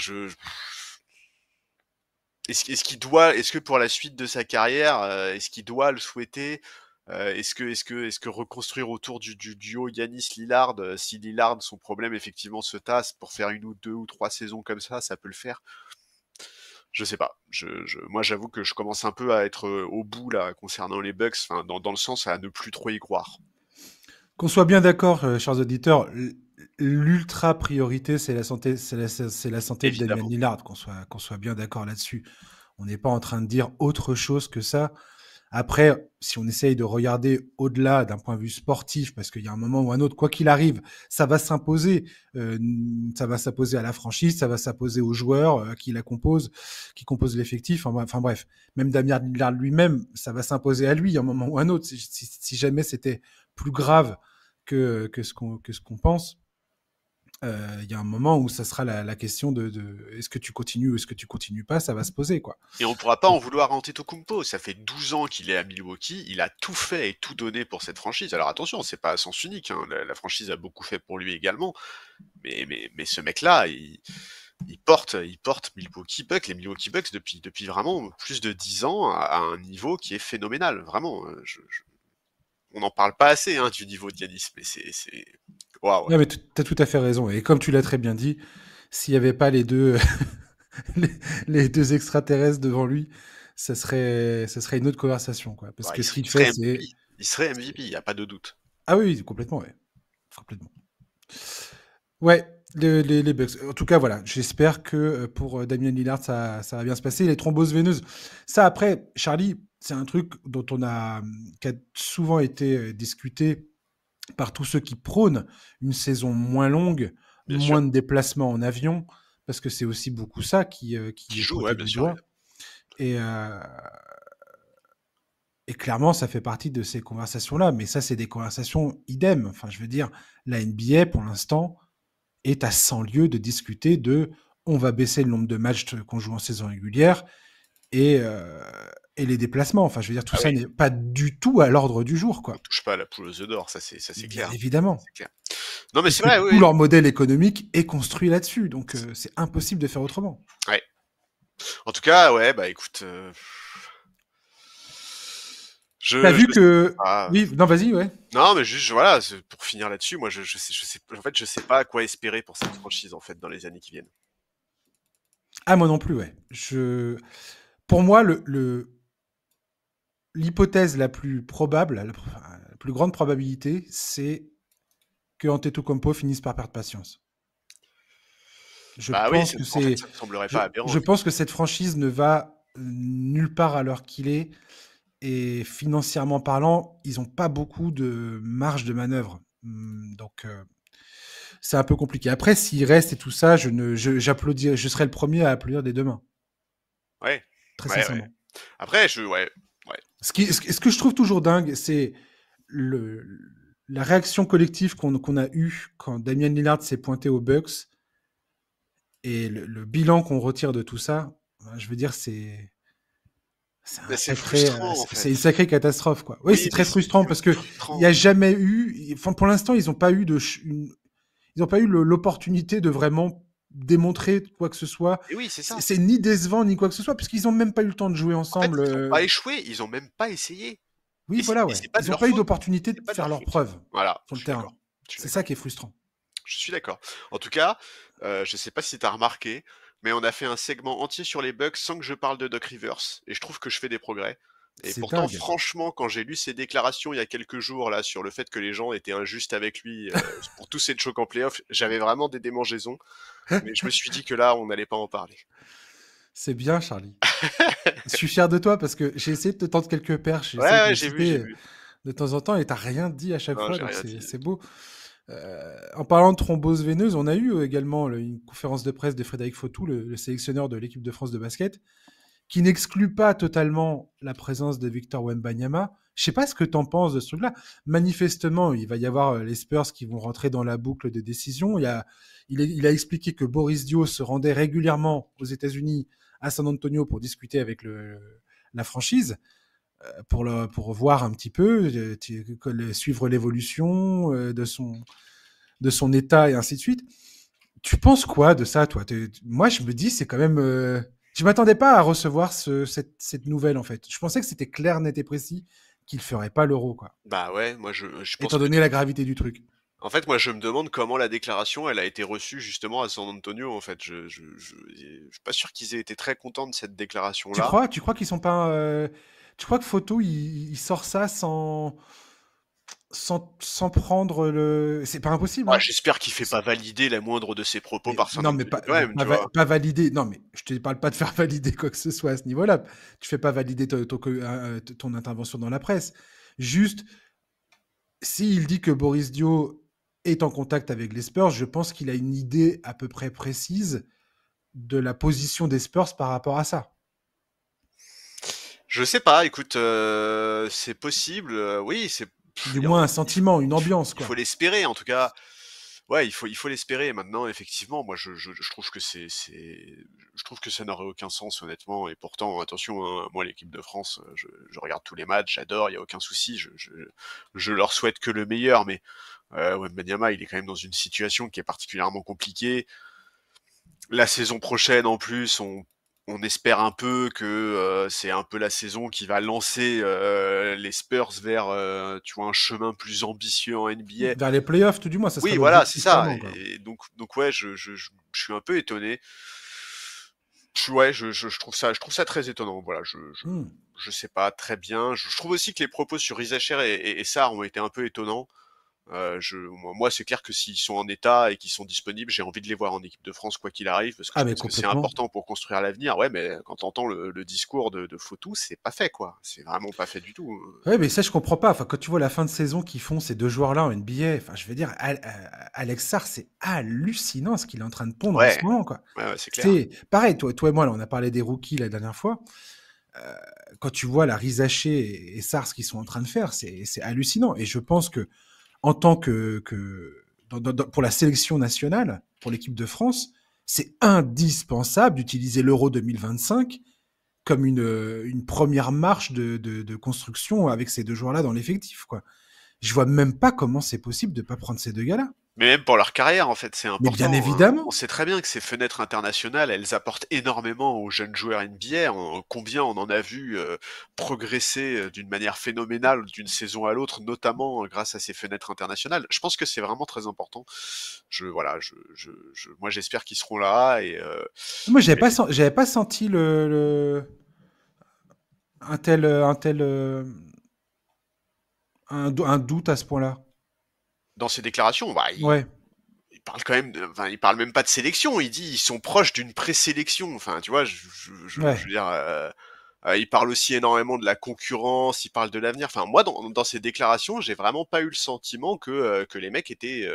est-ce que pour la suite de sa carrière, est-ce qu'il doit le souhaiter? Est-ce que reconstruire autour du duo Yanis-Lillard, si Lillard, son problème effectivement se tasse pour faire 1 ou 2 ou 3 saisons comme ça peut le faire? Je sais pas. Moi j'avoue que je commence un peu à être, au bout là concernant les Bucks, enfin dans le sens à ne plus trop y croire. Qu'on soit bien d'accord, chers auditeurs, l'ultra priorité, c'est la santé de Damian Évidemment. Lillard, qu'on soit bien d'accord là-dessus. On n'est pas en train de dire autre chose que ça. Après, si on essaye de regarder au-delà d'un point de vue sportif, parce qu'il y a un moment ou un autre, quoi qu'il arrive, ça va s'imposer. Euh, Ça va s'imposer à la franchise, ça va s'imposer aux joueurs qui composent l'effectif. Enfin bref, même Damien Lillard lui-même, ça va s'imposer à lui à un moment ou un autre. Si jamais c'était plus grave que ce qu'on pense, il y a un moment où ça sera la question de est-ce que tu continues ou est-ce que tu continues pas, ça va se poser, quoi. Et on pourra pas en Donc, vouloir à Antetokounmpo. Ça fait 12 ans qu'il est à Milwaukee, il a tout fait et tout donné pour cette franchise. Alors attention, c'est pas à sens unique, hein. La franchise a beaucoup fait pour lui également. Mais ce mec-là, il porte Milwaukee Bucks, les Milwaukee Bucks depuis vraiment plus de 10 ans à un niveau qui est phénoménal. Vraiment, on n'en parle pas assez hein, du niveau de Giannis, mais waouh. non, mais tu as tout à fait raison. Et comme tu l'as très bien dit, s'il n'y avait pas les deux, les, les deux extraterrestres devant lui, ça serait une autre conversation, quoi. Parce Ouais, que ce qu'il il fait, serait c'est. MVP. Il serait MVP, il n'y a pas de doute. Ah oui, oui, complètement, ouais. Complètement. Ouais, les Bucks. En tout cas, voilà. J'espère que pour Damien Lillard, ça va bien se passer. Les thromboses veineuses. Ça, après, Charlie, c'est un truc dont qui a souvent été discuté par tous ceux qui prônent une saison moins longue, Bien sûr. moins de déplacements en avion. parce que c'est aussi beaucoup ça qui Qui est joue, pointé ouais, bien du sûr. doigt. Et clairement, ça fait partie de ces conversations-là. Mais ça, c'est des conversations idem. Enfin, je veux dire, la NBA, pour l'instant, est à 100 lieues de discuter de on va baisser le nombre de matchs qu'on joue en saison régulière et, euh, et les déplacements. Enfin, je veux dire, tout Ah ça oui, n'est pas du tout à l'ordre du jour, on quoi. touche pas à la poule aux œufs d'or, ça c'est Bien clair. Ça, évidemment. c'est clair. Non, mais c'est Puisque vrai, tout oui. leur modèle économique est construit là-dessus. Donc, c'est impossible de faire autrement. Ouais. En tout cas, ouais, bah écoute, T'as vu je sais que... pas. Oui, non, vas-y, ouais. Non, mais juste, voilà, pour finir là-dessus, moi, en fait, je sais pas à quoi espérer pour cette franchise, en fait, dans les années qui viennent. Ah, moi non plus, ouais. Pour moi, l'hypothèse la plus probable, la plus grande probabilité, c'est que Antetokounmpo finisse par perdre patience. Je Bah oui, pense que en fait, c'est, ça me semblerait pas aberrant, je pense que effectivement. cette franchise ne va nulle part à l'heure qu'il est et financièrement parlant, ils n'ont pas beaucoup de marge de manœuvre. Donc c'est un peu compliqué. Après, s'il reste et tout ça, j'applaudis, je serai le premier à applaudir des deux mains, Ouais, très ouais, ouais. sincèrement. Après, ouais, ouais. Ce que je trouve toujours dingue, c'est le, la réaction collective qu'on a eue quand Damian Lillard s'est pointé aux Bucks et le bilan qu'on retire de tout ça. Je veux dire, Mais c'est frustrant, en c'est fait. une sacrée catastrophe, quoi. Oui, Oui, c'est mais très frustrant parce que il y frustrant. a jamais eu, enfin, pour l'instant, ils n'ont pas eu ils n'ont pas eu l'opportunité de vraiment démontrer quoi que ce soit. Et oui, c'est ça. C'est ni décevant ni quoi que ce soit, puisqu'ils n'ont même pas eu le temps de jouer En fait, ensemble. ils ont pas échoué, ils ont même pas essayé. Oui, voilà, Et ouais. c'est pas Ils de n'ont leur pas eu faute. d'opportunité de C'est pas de faire leur leurs faute. preuves Voilà, sur je le suis terrain. d'accord. Je suis C'est ça d'accord. qui est frustrant. Je suis d'accord. En tout cas, je sais pas si tu as remarqué, mais on a fait un segment entier sur les Bucks sans que je parle de Doc Rivers, et je trouve que je fais des progrès. Et C'est pourtant, dingue. franchement, quand j'ai lu ses déclarations il y a quelques jours là sur le fait que les gens étaient injustes avec lui pour tous ces chocs en playoff, j'avais vraiment des démangeaisons. Mais je me suis dit que là, on n'allait pas en parler. C'est bien, Charlie. Je suis fier de toi parce que j'ai essayé de te tendre quelques perches, j'ai Ouais, essayé de ouais, le j'ai citer vu. de temps en temps et t'as rien dit à chaque Non, fois, j'ai donc rien dit. c'est beau. En parlant de thrombose veineuse, on a eu également une conférence de presse de Frédéric Fautou, le sélectionneur de l'équipe de France de basket, qui n'exclut pas totalement la présence de Victor Wembanyama. Je sais pas ce que tu en penses de ce truc-là. Manifestement, il va y avoir les Spurs qui vont rentrer dans la boucle de décision. Il a expliqué que Boris Dio se rendait régulièrement aux États-Unis, à San Antonio, pour discuter avec la franchise, pour voir un petit peu, suivre l'évolution de son état et ainsi de suite. Tu penses quoi de ça, toi? Moi, je me dis, c'est quand même. Je m'attendais pas à recevoir cette nouvelle, en fait. Je pensais que c'était clair, net et précis qu'il ferait pas l'euro, quoi. Bah ouais, moi je pense Étant que donné la gravité du truc. en fait, moi, je me demande comment la déclaration, elle a été reçue justement à San Antonio. En fait, je suis pas sûr qu'ils aient été très contents de cette déclaration-là. Tu crois qu'ils sont pas. Tu crois que Photo, il sort ça sans prendre le. C'est pas impossible, Ah, hein. j'espère qu'il fait pas valider la moindre de ses propos Mais par San non, mais Antonio quand même, tu vois. pas valider. Non, mais je te parle pas de faire valider quoi que ce soit à ce niveau-là. Tu fais pas valider ton intervention dans la presse. Juste, s'il dit que Boris Dio est en contact avec les Spurs, je pense qu'il a une idée à peu près précise de la position des Spurs par rapport à ça. Je sais pas, écoute, c'est possible. Oui, Du moins un sentiment, une ambiance, il faut quoi. l'espérer. En tout cas, ouais, il faut l'espérer. Maintenant, effectivement, moi, je trouve que je trouve que ça n'aurait aucun sens, honnêtement. Et pourtant, attention, hein, moi, l'équipe de France, je regarde tous les matchs, j'adore, il y a aucun souci. Je leur souhaite que le meilleur, mais Wembanyama, il est quand même dans une situation qui est particulièrement compliquée. La saison prochaine, en plus, on espère un peu que c'est un peu la saison qui va lancer les Spurs vers, tu vois, un chemin plus ambitieux en NBA. Vers les playoffs, tout du moins, ça sera Oui, voilà, c'est l'objectif, ça. clairement, quoi. Et donc ouais, je suis un peu étonné. Ouais, je trouve ça très étonnant. Voilà, Hmm. je sais pas très bien. Je trouve aussi que les propos sur Isacher et Sarr ont été un peu étonnants. Moi, c'est clair que s'ils sont en état et qu'ils sont disponibles, j'ai envie de les voir en équipe de France quoi qu'il arrive, parce que je mais pense que c'est complètement. important pour construire l'avenir. Ouais, mais quand t'entends le discours de Fautou, c'est pas fait, quoi. C'est vraiment pas fait du tout. Ouais, mais ça, je comprends pas. Enfin, quand tu vois la fin de saison qu'ils font ces deux joueurs-là en NBA, enfin, je veux dire, Alex Sarr, c'est hallucinant ce qu'il est en train de pondre en ce Ouais, moment, quoi. ouais, c'est clair. C'est pareil, toi et moi, là, on a parlé des rookies la dernière fois. Quand tu vois la Rizaché et Sarr, ce qu'ils sont en train de faire, c'est hallucinant. Et je pense que, en tant que pour la sélection nationale, pour l'équipe de France, c'est indispensable d'utiliser l'Euro 2025 comme une première marche de construction avec ces deux joueurs-là dans l'effectif, quoi. Je vois même pas comment c'est possible de pas prendre ces deux gars-là. Mais même pour leur carrière, en fait, c'est Mais bien important, hein. On évidemment. sait très bien que ces fenêtres internationales, elles apportent énormément aux jeunes joueurs NBA. Combien on en a vu progresser d'une manière phénoménale d'une saison à l'autre, notamment grâce à ces fenêtres internationales. Je pense que c'est vraiment très important. Voilà, moi j'espère qu'ils seront là Moi, j'avais pas senti un tel, un doute à ce point-là. dans ces déclarations, bah, Ouais. il parle quand même enfin, il parle même pas de sélection. Il dit ils sont proches d'une présélection. Enfin, tu vois, je Ouais. veux dire. Il parle aussi énormément de la concurrence, il parle de l'avenir. Enfin, moi, dans ces déclarations, j'ai vraiment pas eu le sentiment que les mecs étaient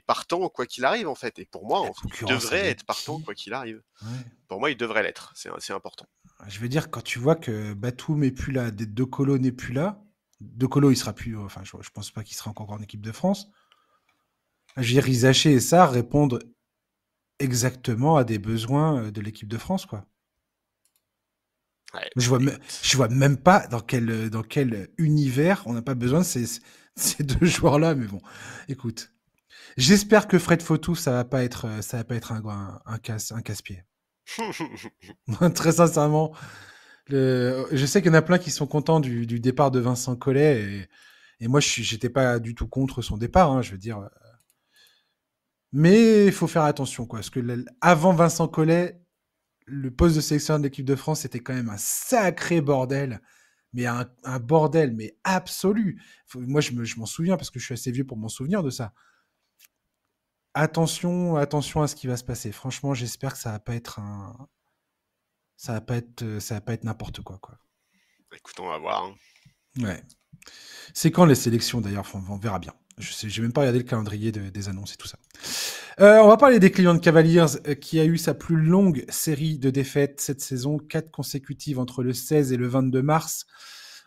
partants quoi qu'il arrive, en fait. Et pour moi, La ils concurrence devraient avec être partants qui? quoi qu'il arrive. Ouais. Pour moi, ils devraient l'être. C'est important. Je veux dire, quand tu vois que Batum est plus là, De Colo n'est plus là, De Colo, il sera plus. Enfin, je pense pas qu'il sera encore en équipe de France. Je veux dire, Rizaché et Sarr répondent exactement à des besoins de l'équipe de France, quoi. Ouais, écoute. Je vois même pas dans quel univers on n'a pas besoin de ces deux joueurs-là, mais bon, écoute. J'espère que Fred Fautou, ça va pas être un casse-pied. Très sincèrement, je sais qu'il y en a plein qui sont contents du départ de Vincent Collet et moi, j'étais pas du tout contre son départ, hein, je veux dire. Mais il faut faire attention, quoi, parce que avant Vincent Collet, le poste de sélectionneur de l'équipe de France, c'était quand même un sacré bordel. Mais un bordel, mais absolu. Moi, je m'en souviens parce que je suis assez vieux pour m'en souvenir de ça. Attention à ce qui va se passer. Franchement, j'espère que ça va pas être n'importe quoi, quoi. Écoute, on va voir, hein. Ouais. C'est quand les sélections d'ailleurs, on verra bien. Je sais, j'ai même pas regardé le calendrier des annonces et tout ça. On va parler des Cleveland Cavaliers qui a eu sa plus longue série de défaites cette saison, 4 consécutives entre le 16 et le 22 mars.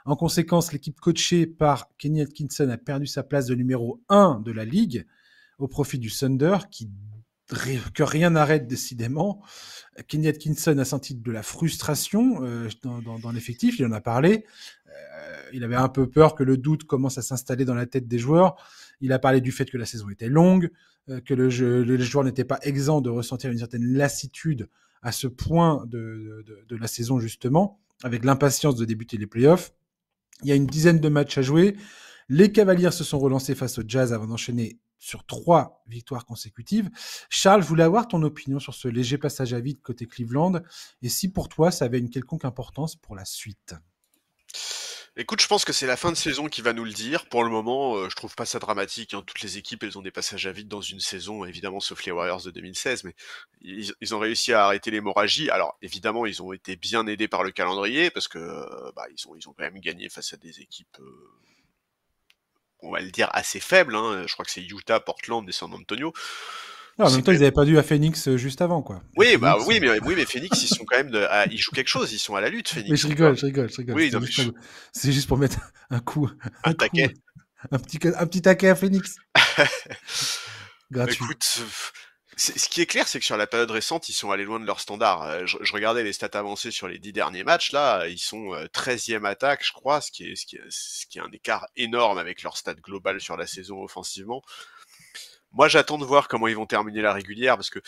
En conséquence, l'équipe coachée par Kenny Atkinson a perdu sa place de numéro 1 de la ligue au profit du Thunder que rien n'arrête décidément. Kenny Atkinson a senti de la frustration dans l'effectif, il en a parlé. Il avait un peu peur que le doute commence à s'installer dans la tête des joueurs. Il a parlé du fait que la saison était longue, que les joueurs n'étaient pas exempts de ressentir une certaine lassitude à ce point de la saison justement, avec l'impatience de débuter les playoffs. Il y a une dizaine de matchs à jouer. Les Cavaliers se sont relancés face au Jazz avant d'enchaîner sur 3 victoires consécutives. Charles, je voulais avoir ton opinion sur ce léger passage à vide côté Cleveland et si pour toi ça avait une quelconque importance pour la suite. Écoute, je pense que c'est la fin de saison qui va nous le dire. Pour le moment, je trouve pas ça dramatique, hein. Toutes les équipes, elles ont des passages à vide dans une saison, évidemment, sauf les Warriors de 2016, mais ils ont réussi à arrêter l'hémorragie. Alors, évidemment, ils ont été bien aidés par le calendrier, parce que ils ont quand même gagné face à des équipes, on va le dire, assez faibles, hein. Je crois que c'est Utah, Portland et San Antonio. En C'est même temps, quand ils même... n'avaient pas dû à Phoenix juste avant, quoi. Et Oui, Phoenix. oui, mais Phoenix, ils sont quand même ils jouent quelque chose, ils sont à la lutte, Mais Phoenix, je tu vois. rigole, je rigole, je rigole. Oui, non, mais C'est juste pour mettre un coup, un un coup, taquet. un petit taquet à Phoenix. Gratuit. Écoute, ce qui est clair, c'est que sur la période récente, ils sont allés loin de leur standard. Je regardais les stats avancées sur les 10 derniers matchs, là, ils sont 13e attaque, je crois, ce qui est un écart énorme avec leur stat global sur la saison offensivement. Moi, j'attends de voir comment ils vont terminer la régulière, parce que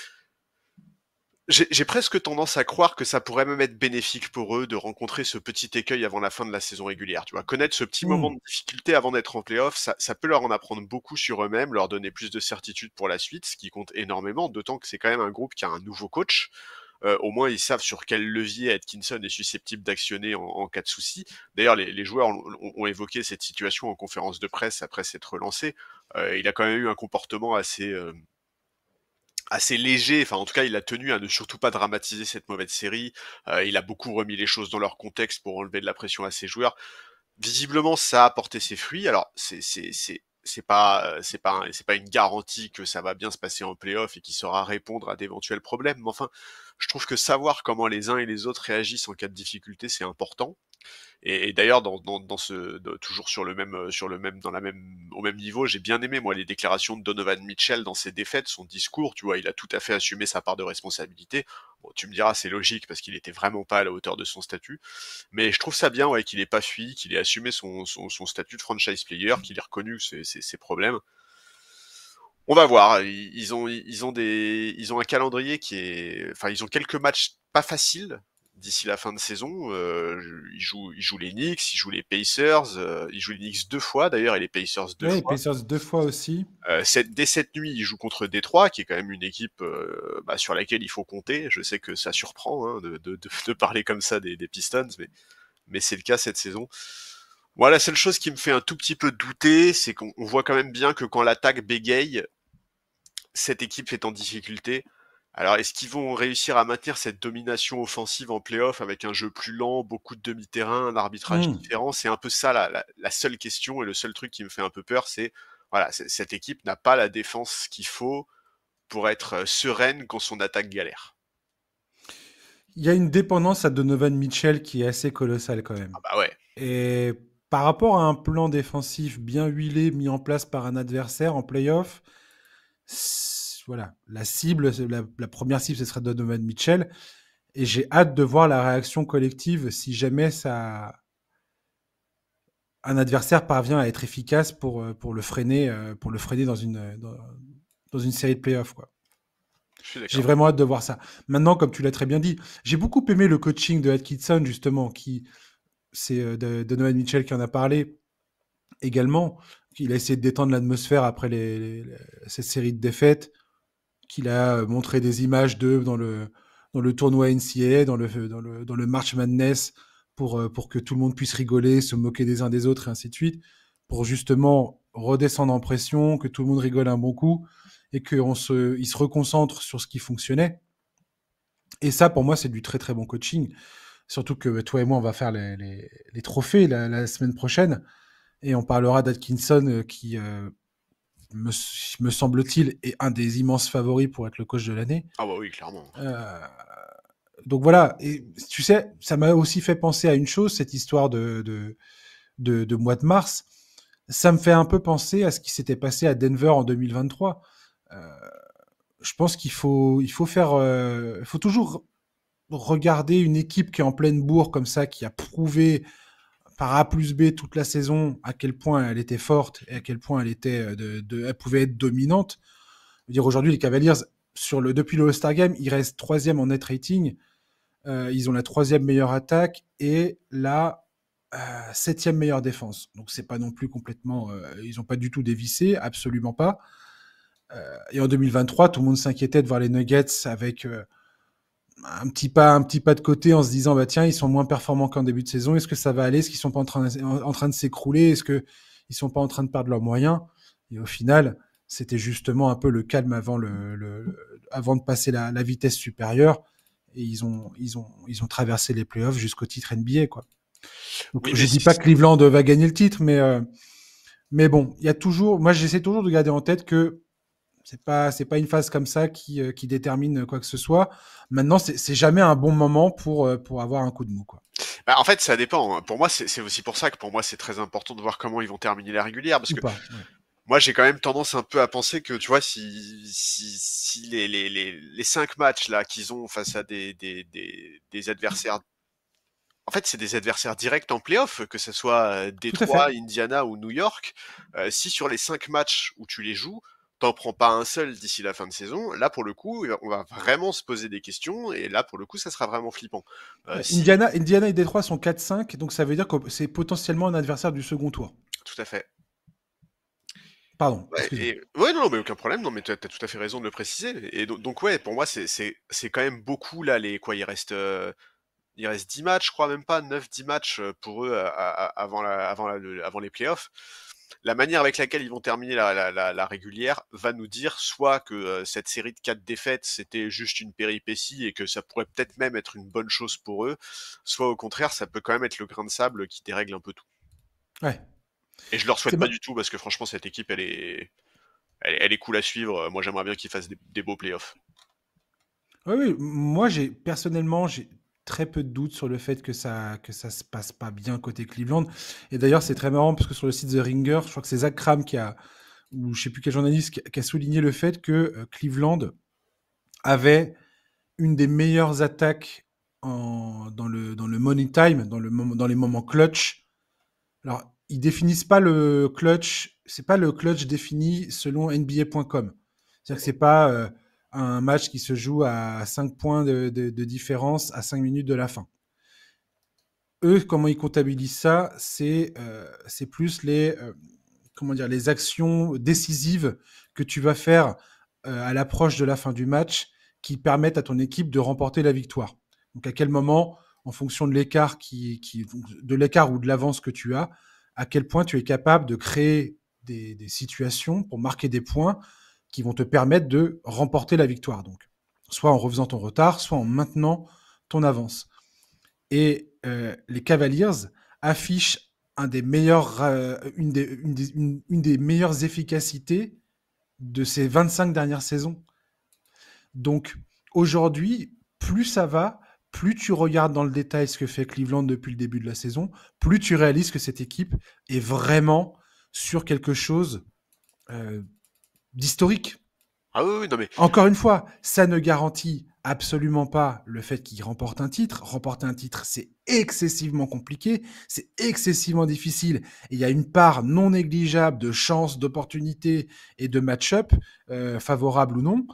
j'ai presque tendance à croire que ça pourrait même être bénéfique pour eux de rencontrer ce petit écueil avant la fin de la saison régulière. Tu vois, connaître ce petit moment Mmh. de difficulté avant d'être en playoff, ça peut leur en apprendre beaucoup sur eux-mêmes, leur donner plus de certitude pour la suite, ce qui compte énormément, d'autant que c'est quand même un groupe qui a un nouveau coach. au moins ils savent sur quel levier Atkinson est susceptible d'actionner en cas de souci. D'ailleurs, les joueurs ont évoqué cette situation en conférence de presse après s'être relancé. Il a quand même eu un comportement assez léger, enfin en tout cas il a tenu à ne surtout pas dramatiser cette mauvaise série, il a beaucoup remis les choses dans leur contexte pour enlever de la pression à ses joueurs. Visiblement ça a porté ses fruits, alors c'est pas une garantie que ça va bien se passer en play-off et qu'il saura répondre à d'éventuels problèmes, mais enfin je trouve que savoir comment les uns et les autres réagissent en cas de difficulté c'est important. Et d'ailleurs, toujours au même niveau, j'ai bien aimé, moi, les déclarations de Donovan Mitchell dans ses défaites, son discours, tu vois, il a tout à fait assumé sa part de responsabilité. Bon, tu me diras, c'est logique parce qu'il était vraiment pas à la hauteur de son statut. Mais je trouve ça bien, ouais, qu'il ait pas fui, qu'il ait assumé son statut de franchise player, qu'il ait reconnu ses problèmes. On va voir. Ils ont un calendrier ils ont quelques matchs pas faciles d'ici la fin de saison. Ils jouent les Knicks, ils jouent les Pacers, ils jouent les Knicks 2 fois d'ailleurs et les Pacers 2 Ouais, les fois. Pacers 2 fois aussi. Dès cette nuit, ils jouent contre Détroit, qui est quand même une équipe sur laquelle il faut compter. Je sais que ça surprend de parler comme ça des Pistons, mais c'est le cas cette saison. Moi, la seule chose qui me fait un tout petit peu douter, c'est qu'on voit quand même bien que quand l'attaque bégaye, cette équipe est en difficulté. Alors, est-ce qu'ils vont réussir à maintenir cette domination offensive en play-off avec un jeu plus lent, beaucoup de demi-terrain, un arbitrage différent? C'est un peu ça la seule question et le seul truc qui me fait un peu peur, c'est voilà, cette équipe n'a pas la défense qu'il faut pour être sereine quand son attaque galère. Il y a une dépendance à Donovan Mitchell qui est assez colossale quand même. Ah bah ouais. Et par rapport à un plan défensif bien huilé, mis en place par un adversaire en playoff, voilà, la première cible, ce serait Donovan Mitchell. Et j'ai hâte de voir la réaction collective si jamais un adversaire parvient à être efficace pour le freiner dans une série de playoffs, quoi. J'ai vraiment hâte de voir ça. Maintenant, comme tu l'as très bien dit, j'ai beaucoup aimé le coaching de Atkinson, justement, c'est de Donovan Mitchell qui en a parlé également. Il a essayé de détendre l'atmosphère après cette série de défaites, qu'il a montré des images d'eux dans le tournoi NCAA, dans le March Madness, pour que tout le monde puisse rigoler, se moquer des uns des autres, et ainsi de suite, pour justement redescendre en pression, que tout le monde rigole un bon coup, et qu'il se reconcentre sur ce qui fonctionnait. Et ça, pour moi, c'est du très très bon coaching. Surtout que toi et moi, on va faire les trophées la semaine prochaine, et on parlera d'Atkinson qui, me semble-t-il, est un des immenses favoris pour être le coach de l'année. Ah bah oui, clairement. Donc voilà, et tu sais, ça m'a aussi fait penser à une chose, cette histoire de mois de mars. Ça me fait un peu penser à ce qui s'était passé à Denver en 2023. Je pense qu'il faut faut toujours regarder une équipe qui est en pleine bourre comme ça, qui a prouvé par A plus B toute la saison à quel point elle était forte et à quel point elle était elle pouvait être dominante. Je veux dire, aujourd'hui, les Cavaliers, depuis le All-Star Game, ils restent 3e en net rating. Ils ont la 3e meilleure attaque et la 7e meilleure défense. Donc c'est pas non plus complètement, ils n'ont pas du tout dévissé, absolument pas. Et en 2023, tout le monde s'inquiétait de voir les Nuggets avec un petit pas de côté en se disant bah tiens, ils sont moins performants qu'en début de saison. Est-ce que ça va aller? Est-ce qu'ils sont pas en train de s'écrouler? Est-ce que ils sont pas en train de perdre leurs moyens? Et au final, c'était justement un peu le calme avant avant de passer la vitesse supérieure. Et ils ont traversé les playoffs jusqu'au titre NBA, quoi. Donc, oui, je dis pas que Cleveland va gagner le titre, mais bon, il y a toujours, moi j'essaie toujours de garder en tête que c'est pas une phase comme ça qui détermine quoi que ce soit. Maintenant, c'est jamais un bon moment pour avoir un coup de mou, quoi. Bah, en fait, ça dépend. Pour moi, c'est aussi pour ça que pour moi c'est très important de voir comment ils vont terminer la régulière, parce que moi j'ai quand même tendance un peu à penser que tu vois si les 5 matchs là qu'ils ont face à des adversaires, en fait c'est des adversaires directs en playoff, que ce soit Détroit, Indiana ou New York, si sur les 5 matchs où tu les joues t'en prends pas un seul d'ici la fin de saison, là pour le coup on va vraiment se poser des questions et là pour le coup ça sera vraiment flippant. Indiana et Détroit sont 4-5, donc ça veut dire que c'est potentiellement un adversaire du second tour. Tout à fait. Pardon, Ouais, excuse-moi. non, mais aucun problème. Non, mais t'as tout à fait raison de le préciser. Et donc ouais, pour moi, c'est quand même beaucoup là. Il reste 10 matchs, je crois même pas 9, 10 matchs pour eux avant les playoffs. La manière avec laquelle ils vont terminer la régulière va nous dire soit que cette série de 4 défaites, c'était juste une péripétie et que ça pourrait peut-être même être une bonne chose pour eux, soit au contraire, ça peut quand même être le grain de sable qui dérègle un peu tout. Ouais. Et je leur C'est souhaite pas du tout parce que franchement, cette équipe, elle est cool à suivre. Moi, j'aimerais bien qu'ils fassent des beaux playoffs. Oui, oui, moi, personnellement, j'ai très peu de doutes sur le fait que ça se passe pas bien côté Cleveland. Et d'ailleurs, c'est très marrant parce que sur le site The Ringer, je crois que c'est Zach Kram ou je sais plus quel journaliste, qui a souligné le fait que Cleveland avait une des meilleures attaques dans le money time, dans les moments clutch. Alors, ils définissent pas le clutch, c'est pas le clutch défini selon NBA.com. C'est-à-dire que c'est pas un match qui se joue à 5 points de différence à 5 minutes de la fin. Eux, comment ils comptabilisent ça, c'est plus les actions décisives que tu vas faire à l'approche de la fin du match qui permettent à ton équipe de remporter la victoire. Donc à quel moment, en fonction de de l'écart ou de l'avance que tu as, à quel point tu es capable de créer des situations pour marquer des points qui vont te permettre de remporter la victoire. Donc, soit en refaisant ton retard, soit en maintenant ton avance. Et les Cavaliers affichent une des meilleures efficacités de ces 25 dernières saisons. Donc aujourd'hui, plus ça va, plus tu regardes dans le détail ce que fait Cleveland depuis le début de la saison, plus tu réalises que cette équipe est vraiment sur quelque chose euh, d'historique. Ah oui, non mais Encore une fois, ça ne garantit absolument pas le fait qu'il remporte un titre. Remporter un titre, c'est excessivement compliqué, c'est excessivement difficile. Et il y a une part non négligeable de chance, d'opportunité et de match-up, favorable ou non.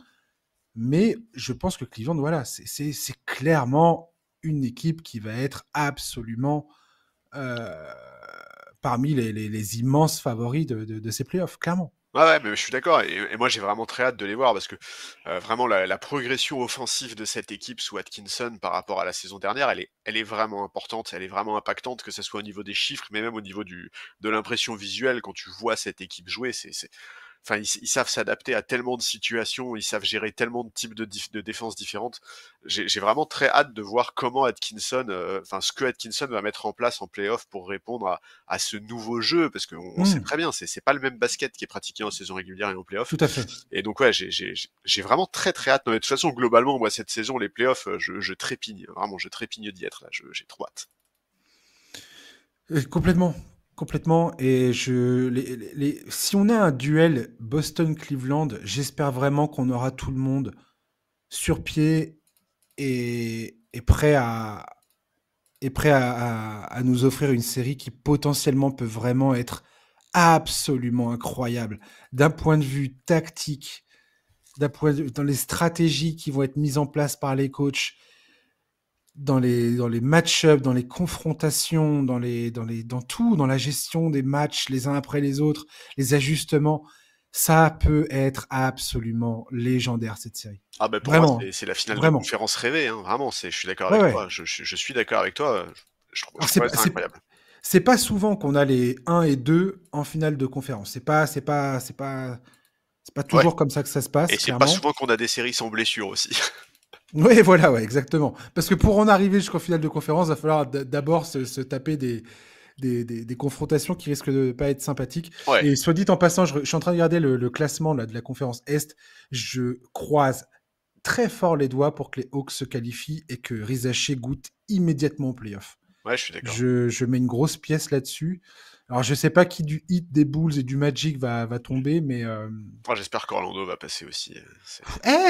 Mais je pense que Cleveland, voilà, c'est clairement une équipe qui va être absolument euh, parmi les immenses favoris de ces playoffs, clairement. ouais, mais je suis d'accord. Et moi, j'ai vraiment très hâte de les voir parce que vraiment la progression offensive de cette équipe sous Atkinson par rapport à la saison dernière, elle est vraiment importante, elle est vraiment impactante, que ce soit au niveau des chiffres, mais même au niveau de l'impression visuelle quand tu vois cette équipe jouer. Enfin, ils savent s'adapter à tellement de situations, ils savent gérer tellement de types de défenses différentes. J'ai vraiment très hâte de voir comment Atkinson, enfin ce que Atkinson va mettre en place en playoff pour répondre à ce nouveau jeu, parce qu'on sait très bien, c'est pas le même basket qui est pratiqué en saison régulière et en playoff. Tout à fait. Et donc ouais, j'ai vraiment très très hâte. Non, mais de toute façon, globalement, moi cette saison, les playoffs, je trépigne, vraiment, je trépigne d'y être là. J'ai trop hâte. Complètement, complètement. Et si on a un duel Boston-Cleveland, j'espère vraiment qu'on aura tout le monde sur pied et prêt à nous offrir une série qui potentiellement peut vraiment être absolument incroyable d'un point de vue tactique, dans les stratégies qui vont être mises en place par les coachs, dans les match-ups, dans les confrontations, dans tout, dans la gestion des matchs les uns après les autres, les ajustements, ça peut être absolument légendaire cette série. Ah ben pour moi, Vraiment, c'est la finale de vraiment. conférence rêvée, hein, vraiment. Je suis d'accord Ouais, avec ouais. toi. Je suis d'accord avec toi. Je Alors c'est trouverais pas, ça incroyable. c'est pas souvent qu'on a les 1 et 2 en finale de conférence. C'est pas Ouais. toujours comme ça que ça se Et passe, c'est pas clairement. souvent qu'on a des séries sans blessure aussi. Oui, voilà, ouais, exactement. Parce que pour en arriver jusqu'en finale de conférence, il va falloir d'abord se taper des confrontations qui risquent de pas être sympathiques. Ouais. Et soit dit en passant, je suis en train de regarder le classement là, de la conférence Est. Je croise très fort les doigts pour que les Hawks se qualifient et que Rizaché goûte immédiatement au playoff. Ouais, je suis d'accord. Je mets une grosse pièce là-dessus. Alors, je sais pas qui du Heat, des Bulls et du Magic va tomber, mais Moi, j'espère qu'Orlando va passer aussi.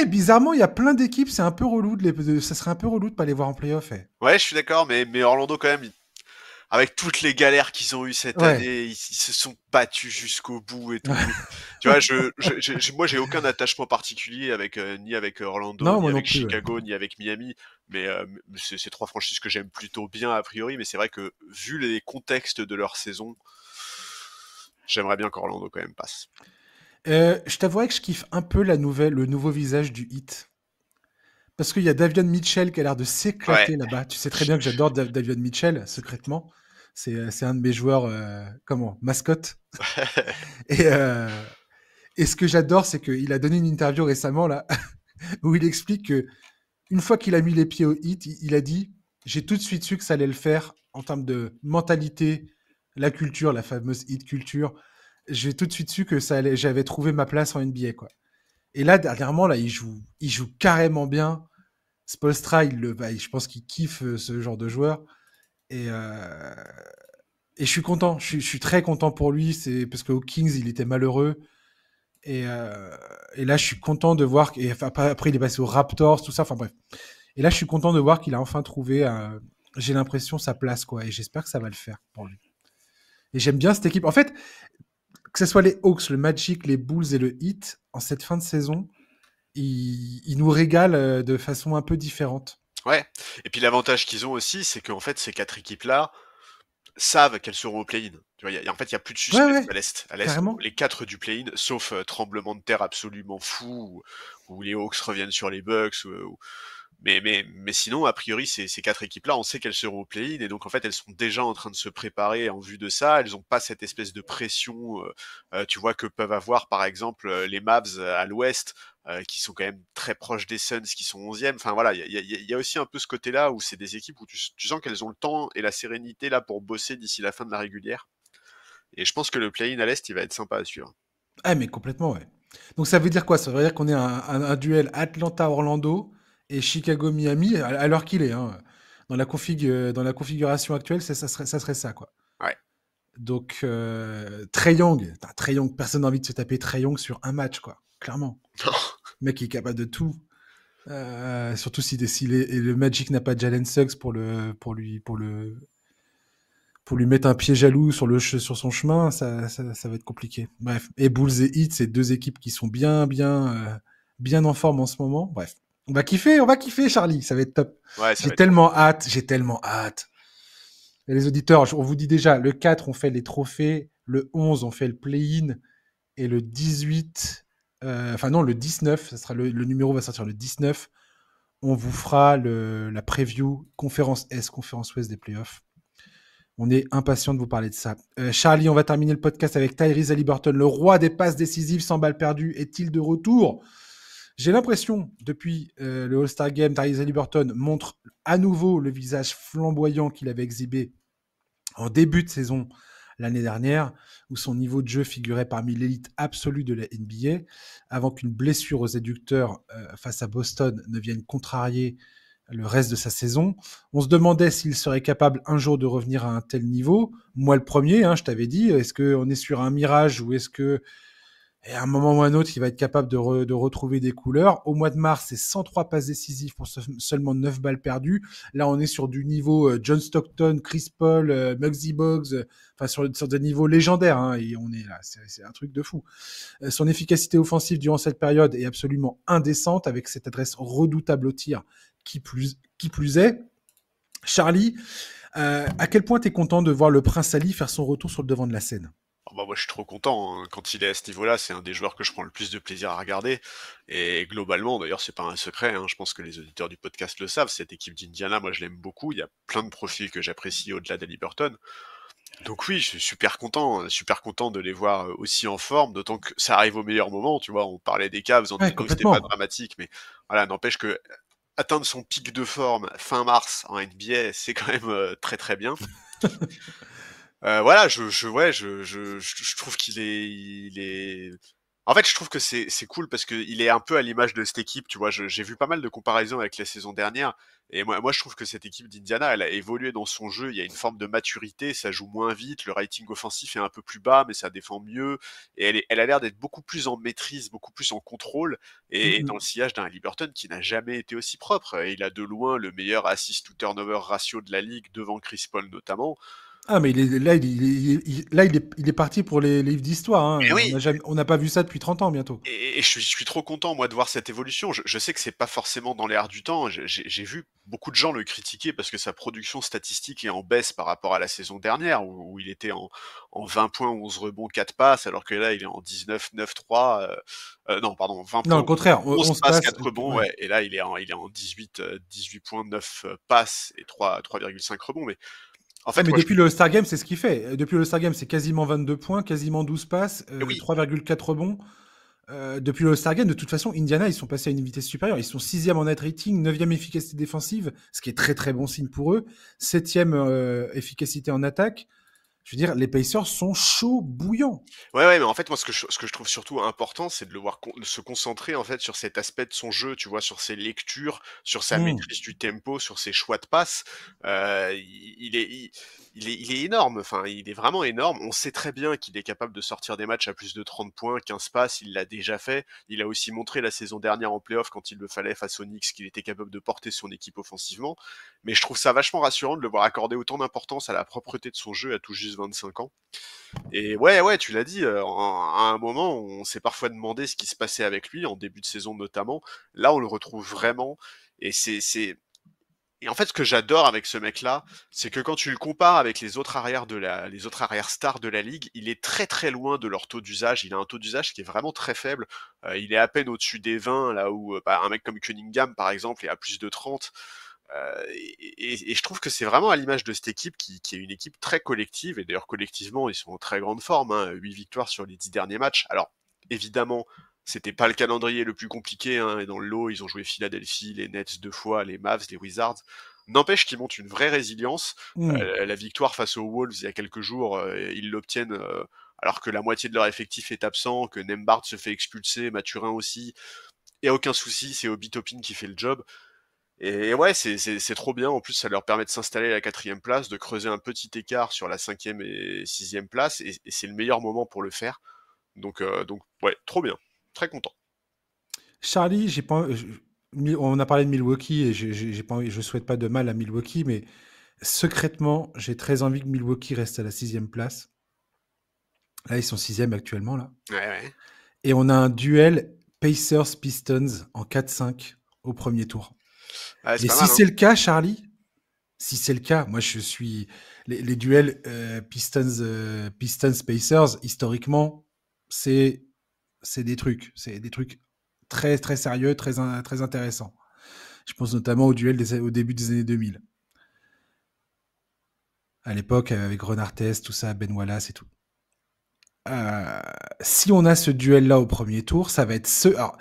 bizarrement, il y a plein d'équipes, c'est un peu relou ça serait un peu relou de pas les voir en playoff. Ouais, je suis d'accord, mais Orlando quand même, avec toutes les galères qu'ils ont eues cette Ouais. année, ils se sont battus jusqu'au bout et tout. Tu vois, moi, j'ai aucun attachement particulier avec ni avec Orlando, Non, ni moi non avec plus. Ouais. Chicago, ni avec Miami. Mais c'est trois franchises que j'aime plutôt bien a priori. Mais c'est vrai que vu les contextes de leur saison, j'aimerais bien qu'Orlando quand même passe. Je t'avouerais que je kiffe un peu le nouveau visage du Hit. Parce qu'il y a Davion Mitchell qui a l'air de Ouais. s'éclater là-bas. Tu sais très bien que j'adore Davion Mitchell, secrètement. C'est un de mes joueurs, mascotte. Et, euh, et ce que j'adore, c'est qu'il a donné une interview récemment là, où il explique que une fois qu'il a mis les pieds au Hit, il a dit, j'ai tout de suite su que ça allait le faire en termes de mentalité, la culture, la fameuse Hit culture. J'ai tout de suite su que j'avais trouvé ma place en NBA, quoi. Et là, dernièrement, là, il joue carrément bien. Spoelstra, je pense qu'il kiffe ce genre de joueur. Et, euh, et je suis content. Je suis très content pour lui. C'est parce qu'au Kings, il était malheureux. Et, euh, et là, je suis content de voir. Après, il est passé aux Raptors, tout ça. Enfin bref. Et là, je suis content de voir qu'il a enfin trouvé, j'ai l'impression, sa place, quoi. Et j'espère que ça va le faire pour lui. Et j'aime bien cette équipe. En fait, que ce soit les Hawks, le Magic, les Bulls et le Heat, en cette fin de saison, ils nous régalent de façon un peu différente. Ouais. Et puis l'avantage qu'ils ont aussi, c'est qu'en fait, ces 4 équipes-là savent qu'elles seront au play-in. Tu vois, en fait, il y a plus de Ouais, suspense ouais, à l'Est. À l'Est, carrément. les 4 du play-in, sauf tremblement de terre absolument fou, où les Hawks reviennent sur les Bucks, mais sinon, a priori, ces 4 équipes-là, on sait qu'elles seront au play-in, et donc en fait, elles sont déjà en train de se préparer en vue de ça. Elles n'ont pas cette espèce de pression, tu vois, que peuvent avoir, par exemple, les Mavs à l'Ouest, qui sont quand même très proches des Suns, qui sont 11e. Enfin voilà, il y a aussi un peu ce côté-là où c'est des équipes où tu sens qu'elles ont le temps et la sérénité là pour bosser d'ici la fin de la régulière. Et je pense que le play-in à l'Est, il va être sympa à suivre. Ah, mais complètement, ouais. Donc ça veut dire quoi? Ça veut dire qu'on est un duel Atlanta-Orlando et Chicago-Miami, à l'heure qu'il est, hein. Dans la configuration actuelle, ça serait ça, quoi. Ouais. Donc, Trae Young, Trae Young, personne n'a envie de se taper Trae Young sur un match, quoi. Clairement. Le mec, il est capable de tout. Surtout si et le Magic n'a pas Jalen Suggs pour lui mettre un pied jaloux sur son chemin, ça va être compliqué. Bref. Et Bulls et Heat, c'est deux équipes qui sont bien en forme en ce moment. Bref. On va kiffer, Charlie. Ça va être top. Ouais, ça va être trop. J'ai tellement hâte. Et les auditeurs, on vous dit déjà, le 4, on fait les trophées. Le 11, on fait le play-in. Et le 18, enfin non, le 19, le numéro va sortir le 19. On vous fera la preview conférence S, conférence Ouest des playoffs. On est impatient de vous parler de ça. Charlie, on va terminer le podcast avec Tyrese Haliburton, le roi des passes décisives sans balles perdues. Est-il de retour? J'ai l'impression, depuis le All-Star Game, Tyrese Haliburton montre à nouveau le visage flamboyant qu'il avait exhibé en début de saison l'année dernière, où son niveau de jeu figurait parmi l'élite absolue de la NBA, avant qu'une blessure aux adducteurs face à Boston ne vienne contrarier le reste de sa saison. On se demandait s'il serait capable un jour de revenir à un tel niveau. Moi, le premier, hein, je t'avais dit, est-ce qu'on est sur un mirage ou est-ce que et à un moment ou à un autre, il va être capable de retrouver des couleurs. Au mois de mars, c'est 103 passes décisives pour seulement 9 balles perdues. Là, on est sur du niveau John Stockton, Chris Paul, Muggsy Bogues, enfin sur des niveaux légendaires. Hein, et on est là, c'est un truc de fou. Son efficacité offensive durant cette période est absolument indécente, avec cette adresse redoutable au tir qui plus est. Charlie, à quel point tu es content de voir le Prince Ali faire son retour sur le devant de la scène? Oh bah moi je suis trop content, hein. Quand il est à ce niveau-là, c'est un des joueurs que je prends le plus de plaisir à regarder. Et globalement, d'ailleurs, c'est pas un secret, hein, je pense que les auditeurs du podcast le savent, cette équipe d'Indiana, moi je l'aime beaucoup, il y a plein de profils que j'apprécie au-delà d'Haliburton. Donc oui, je suis super content de les voir aussi en forme, d'autant que ça arrive au meilleur moment, tu vois, on parlait des Cavs en Ouais, disant que c'était pas complètement. dramatique, mais voilà, n'empêche que atteindre son pic de forme fin mars en NBA, c'est quand même très très bien. Voilà, je trouve qu'il est. En fait, je trouve que c'est cool parce que il est un peu à l'image de cette équipe, tu vois. J'ai vu pas mal de comparaisons avec la saison dernière, et moi je trouve que cette équipe d'Indiana, elle a évolué dans son jeu. Il y a une forme de maturité, ça joue moins vite, le rating offensif est un peu plus bas, mais ça défend mieux, et elle a l'air d'être beaucoup plus en maîtrise, beaucoup plus en contrôle, et dans le sillage d'un Haliburton qui n'a jamais été aussi propre. Et il a de loin le meilleur assist to turnover ratio de la ligue devant Chris Paul notamment. Ah, mais il est parti pour les livres d'histoire. Mais Hein. oui, On n'a pas vu ça depuis 30 ans bientôt. et je suis trop content, moi, de voir cette évolution. Je sais que c'est pas forcément dans l'air du temps. J'ai vu beaucoup de gens le critiquer parce que sa production statistique est en baisse par rapport à la saison dernière, où il était en 20 points, 11 rebonds, 4 passes, alors que là, il est en 19, 9, 3. Non, pardon, 20 Non, points, au contraire, 11 on se passes, passe. 4 rebonds, Ouais. ouais. Et là, il est en 18 points, 9 passes et 3,5 rebonds. Mais en Non, fait, mais moi, depuis le All-Star Game, c'est ce qu'il fait. Depuis le All-Star Game, c'est quasiment 22 points, quasiment 12 passes, oui, 3,4 rebonds. Depuis le All-Star Game, de toute façon, Indiana, ils sont passés à une vitesse supérieure. Ils sont 6e en net rating, 9e efficacité défensive, ce qui est très très bon signe pour eux. 7e efficacité en attaque. Je veux dire, les Pacers sont chauds bouillants. ouais, mais en fait, moi, ce que je trouve surtout important, c'est de le voir se concentrer, en fait, sur cet aspect de son jeu, tu vois, sur ses lectures, sur sa Hmm. maîtrise du tempo, sur ses choix de passes. Il est énorme, enfin, il est vraiment énorme. On sait très bien qu'il est capable de sortir des matchs à plus de 30 points, 15 passes, il l'a déjà fait. Il a aussi montré la saison dernière en playoff, quand il le fallait face aux Knicks, qu'il était capable de porter son équipe offensivement. Mais je trouve ça vachement rassurant de le voir accorder autant d'importance à la propreté de son jeu à tout juste 25 ans. Et ouais, tu l'as dit, à un moment, on s'est parfois demandé ce qui se passait avec lui, en début de saison notamment. Là, on le retrouve vraiment. Et et en fait, ce que j'adore avec ce mec-là, c'est que quand tu le compares avec les autres arrières stars de la ligue, il est très très loin de leur taux d'usage. Il a un taux d'usage qui est vraiment très faible. Il est à peine au-dessus des 20, là où un mec comme Cunningham, par exemple, est à plus de 30. Et je trouve que c'est vraiment à l'image de cette équipe qui est une équipe très collective, et d'ailleurs collectivement ils sont en très grande forme, hein, 8 victoires sur les 10 derniers matchs. Alors évidemment, c'était pas le calendrier le plus compliqué, hein, et dans le lot ils ont joué Philadelphie, les Nets 2 fois, les Mavs, les Wizards. N'empêche qu'ils montrent une vraie résilience. Hmm. La victoire face aux Wolves il y a quelques jours, ils l'obtiennent alors que la moitié de leur effectif est absent, que Nembhard se fait expulser, Mathurin aussi. Et aucun souci, c'est Obi Toppin qui fait le job. Et ouais, c'est trop bien. En plus, ça leur permet de s'installer à la 4e place, de creuser un petit écart sur la 5e et 6e place, et c'est le meilleur moment pour le faire. Donc ouais, trop bien. Très content. Charlie, j'ai pas, on a parlé de Milwaukee et j'ai pas je souhaite pas de mal à Milwaukee, mais secrètement, j'ai très envie que Milwaukee reste à la 6e place. Là, ils sont 6e actuellement, là. Ouais. Et on a un duel Pacers-Pistons en 4-5 au premier tour. Ouais, c'est Et pas si mal, hein. c'est le cas, Charlie, si c'est le cas, moi je suis les duels Pistons Pacers historiquement, c'est c'est des trucs très très sérieux, très intéressants. Je pense notamment au duel au début des années 2000. À l'époque avec Ron Artest, tout ça, Ben Wallace et tout. Euh, Si on a ce duel-là au premier tour, ça va être alors,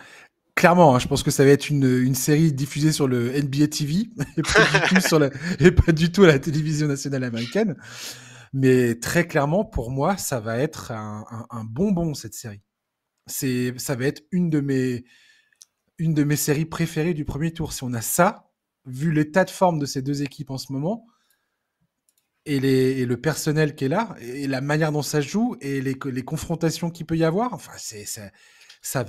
clairement, hein, je pense que ça va être une série diffusée sur le NBA TV et pas du tout et pas du tout à la télévision nationale américaine. Mais très clairement, pour moi, ça va être un bonbon cette série. Ça va être une de mes séries préférées du premier tour. Si on a ça, vu l'état de forme de ces deux équipes en ce moment, et le personnel qui est là, et la manière dont ça se joue, et les confrontations qu'il peut y avoir, enfin, ça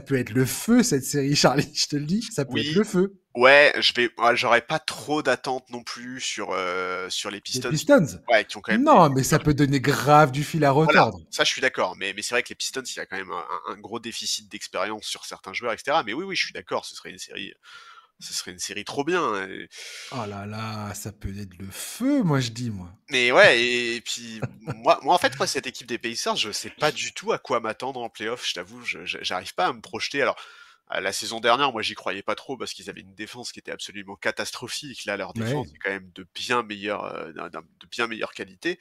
peut être le feu cette série, Charlie. Je te le dis, ça peut être Oui, le feu. ouais, j'aurais pas trop d'attentes non plus sur les Les Pistons, Pistons. ouais, qui ont quand même Non, mais ça peut donner grave du fil à voilà, retordre. ça je suis d'accord. Mais c'est vrai que les Pistons, il y a quand même un gros déficit d'expérience sur certains joueurs, etc. Mais oui, je suis d'accord. Ce serait une série trop bien. Oh là là, ça peut être le feu, moi je dis, moi. Mais ouais, et puis moi en fait, cette équipe des Pacers, je sais pas du tout à quoi m'attendre en playoff, je t'avoue, j'arrive pas à me projeter. Alors, la saison dernière, moi j'y croyais pas trop parce qu'ils avaient une défense qui était absolument catastrophique. Là, leur défense Ouais. est quand même de bien meilleure qualité.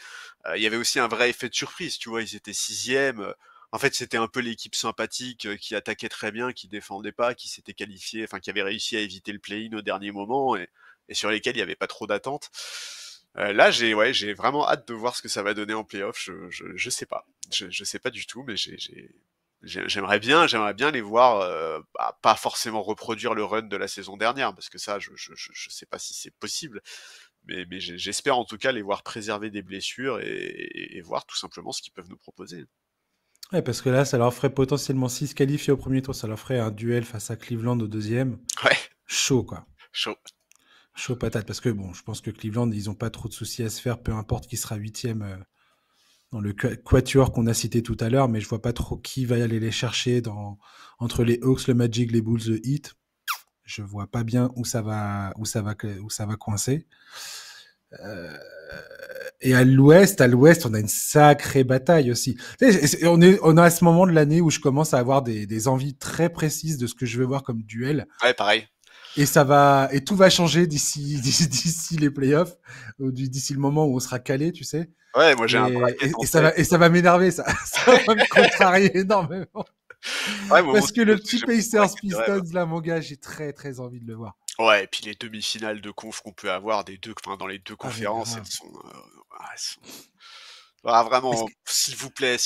Il y avait aussi un vrai effet de surprise, tu vois, ils étaient 6e. En fait, c'était un peu l'équipe sympathique qui attaquait très bien, qui défendait pas, qui s'était qualifiée, enfin qui avait réussi à éviter le play-in au dernier moment, et sur lesquels il y avait pas trop d'attentes. Là, j'ai vraiment hâte de voir ce que ça va donner en playoff. Je sais pas. Je sais pas du tout, mais j'aimerais bien les voir, pas forcément reproduire le run de la saison dernière, parce que ça, je sais pas si c'est possible. Mais j'espère en tout cas les voir préserver des blessures, et voir tout simplement ce qu'ils peuvent nous proposer. Ouais, parce que là, ça leur ferait potentiellement 6 qualifiés au premier tour. Ça leur ferait un duel face à Cleveland au deuxième. Ouais, Chaud, quoi. chaud. Chaud patate, parce que bon, je pense que Cleveland, ils ont pas trop de soucis à se faire, peu importe qui sera 8e dans le quatuor qu'on a cité tout à l'heure, mais je vois pas trop qui va y aller les chercher entre les Hawks, le Magic, les Bulls, le Heat. Je vois pas bien où ça va coincer. Et à l'ouest, on a une sacrée bataille aussi. On a à ce moment de l'année où je commence à avoir des envies très précises de ce que je veux voir comme duel. Ouais, pareil. Et tout va changer d'ici les playoffs, ou d'ici le moment où on sera calé, tu sais. Ouais, moi j'ai un bracket en tête. Ça va m'énerver, ça va me contrarier énormément. Ouais, parce que le petit Pacers Pistons, là, mon gars, j'ai très très envie de le voir. Ouais, et puis les demi-finales de conf qu'on peut avoir dans les deux conférences, elles sont, vraiment, s'il vous plaît,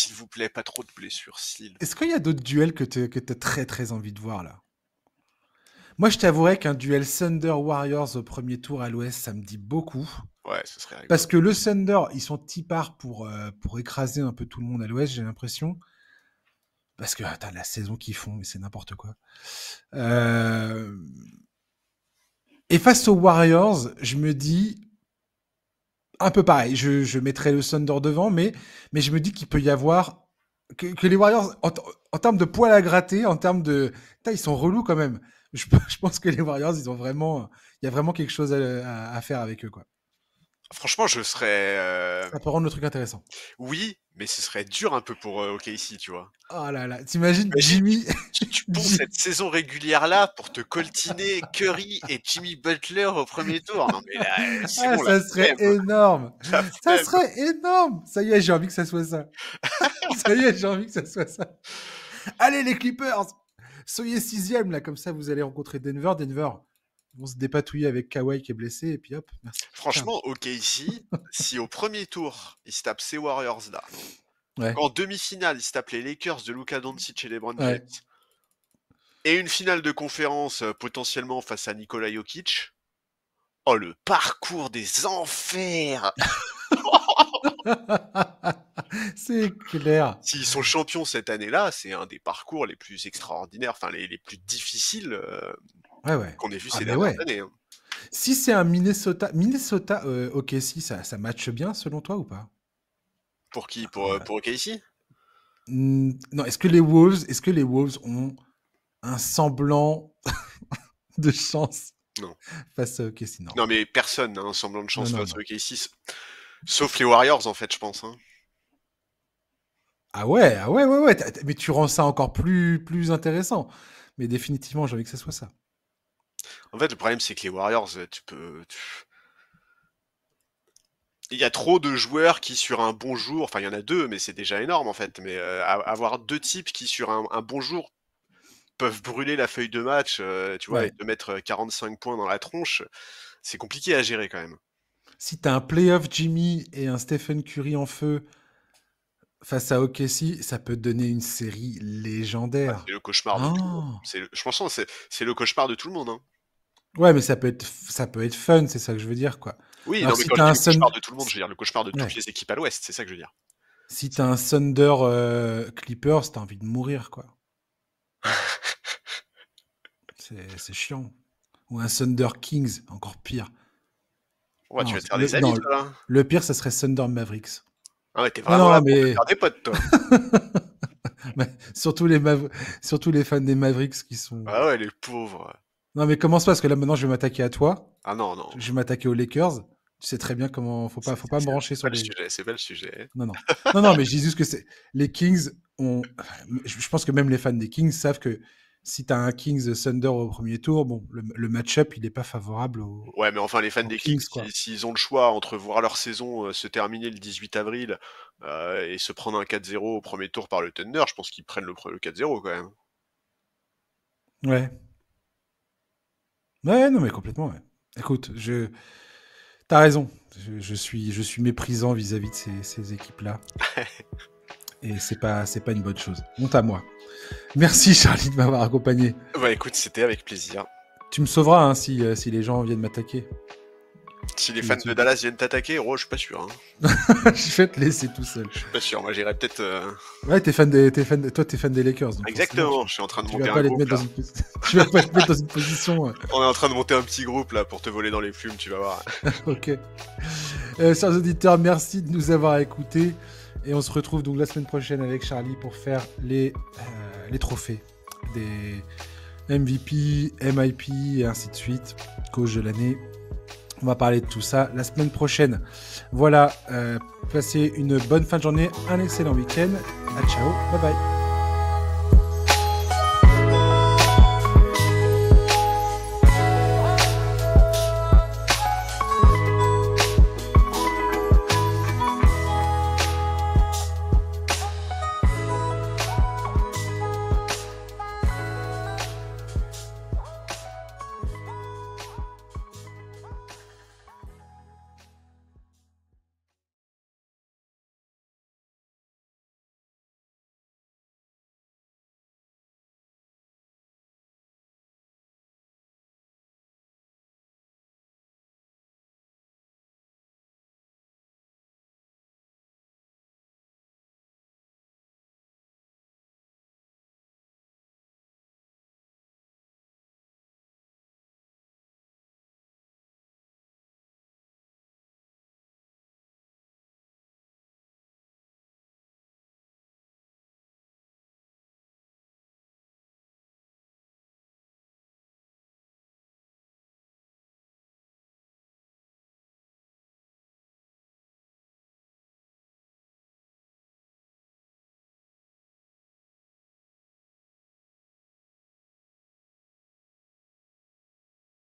pas trop de blessures, Est-ce qu'il y a d'autres duels que t'as très très envie de voir, là? Moi, je t'avouerais qu'un duel Thunder Warriors au premier tour à l'ouest, ça me dit beaucoup. Ouais, ce serait rigolo. Parce que le Thunder, ils sont tipards pour écraser un peu tout le monde à l'ouest, j'ai l'impression. Parce que, attends, la saison qu'ils font, mais c'est n'importe quoi. Et face aux Warriors, je me dis un peu pareil. Je mettrais le Thunder devant, mais je me dis qu'il peut y avoir que les Warriors, en termes de poil à gratter, en termes de, ils sont relous quand même. Je pense que les Warriors, il y a vraiment quelque chose à faire avec eux, quoi. Franchement, je serais. Ça peut rendre le truc intéressant. Oui, mais ce serait dur un peu pour OKC, tu vois. Oh là là, t'imagines Jimmy. Tu ponds cette saison régulière-là pour te coltiner Curry et Jimmy Butler au premier tour. Non, mais là, c'est bon, ça serait énorme. Ça serait énorme. Ça y est, j'ai envie que ça soit ça. Ça y est, j'ai envie que ça soit ça. Allez, les Clippers, soyez 6e, là, comme ça, vous allez rencontrer Denver. Denver, ils vont se dépatouiller avec Kawhi qui est blessé, et puis hop, merci. Franchement, OKC, si au premier tour, ils se tapent ces Warriors-là, qu'en demi-finale, ils se tapent les Lakers de Luka Doncic et LeBron James, et une finale de conférence potentiellement face à Nikola Jokic, oh, le parcours des enfers. C'est clair. S'ils sont champions cette année-là, c'est un des parcours les plus extraordinaires, enfin les plus difficiles qu'on ait vu ces dernières années. Hein. Si c'est un Minnesota, OKC, ça matche bien selon toi ou pas? Pour qui? Pour OKC? Non, est-ce que les Wolves ont un semblant de chance face à OKC? Non, mais personne n'a un semblant de chance face à OKC, sauf les Warriors en fait, je pense. Hein. Ah ouais. Mais tu rends ça encore plus intéressant. Mais définitivement, j'ai envie que ce soit ça. En fait, le problème, c'est que les Warriors, il y a trop de joueurs qui, sur un bon jour, enfin, il y en a 2, mais c'est déjà énorme, en fait, mais avoir 2 types qui, sur un bon jour, peuvent brûler la feuille de match, tu vois, et te mettre 45 points dans la tronche, c'est compliqué à gérer, quand même. Si t'as un playoff Jimmy et un Stephen Curry en feu face à OKC, ça peut donner une série légendaire. Ouais, c'est le cauchemar de tout le monde. Je pense que c'est le cauchemar de tout le monde. Hein. Ouais, mais ça peut être fun, c'est ça que je veux dire, quoi. Oui, alors, non, mais si quand je dis le cauchemar de tout le monde, je veux dire le cauchemar de toutes les équipes à l'Ouest, c'est ça que je veux dire. Si t'as un Thunder Clippers, t'as envie de mourir, quoi. c'est chiant. Ou un Thunder Kings, encore pire. Ouais, tu vas te faire des amis, toi, là. Le pire, ça serait Thunder Mavericks. Ah ouais, t'es vraiment là pour te faire des potes, toi. surtout les fans des Mavericks qui sont... Ah ouais, les pauvres. Non, mais commence pas, parce que là, maintenant, je vais m'attaquer à toi. Ah non. Je vais m'attaquer aux Lakers. Tu sais très bien comment... Faut pas me brancher sur les... C'est pas le sujet. Non, mais je dis juste que c'est... Les Kings ont... Je pense que même les fans des Kings savent que si t'as un Kings Thunder au premier tour, bon, le match-up, il est pas favorable aux... Ouais, mais enfin, les fans des Kings, s'ils ont le choix entre voir leur saison se terminer le 18 avril et se prendre un 4-0 au premier tour par le Thunder, je pense qu'ils prennent le 4-0 quand même. Ouais. Ouais, non, mais complètement, ouais. Écoute, t'as raison. Je suis méprisant vis-à-vis de ces équipes-là. Et c'est pas une bonne chose. Honte à moi. Merci, Charlie, de m'avoir accompagné. Bah écoute, c'était avec plaisir. Tu me sauveras hein, si les gens viennent m'attaquer. Si les fans de Dallas viennent t'attaquer, je suis pas sûr. Hein. Je vais te laisser tout seul. Je suis pas sûr, moi j'irais peut-être... Ouais, t'es fan des Lakers. Donc exactement, je suis en train de monter un groupe. Tu vas pas te mettre dans une position... On est en train de monter un petit groupe là pour te voler dans les plumes, tu vas voir. Ok. Chers auditeurs, merci de nous avoir écoutés. Et on se retrouve donc la semaine prochaine avec Charlie pour faire les trophées des MVP, MIP et ainsi de suite, coach de l'année. On va parler de tout ça la semaine prochaine. Voilà, passez une bonne fin de journée, un excellent week-end. Ciao, bye bye.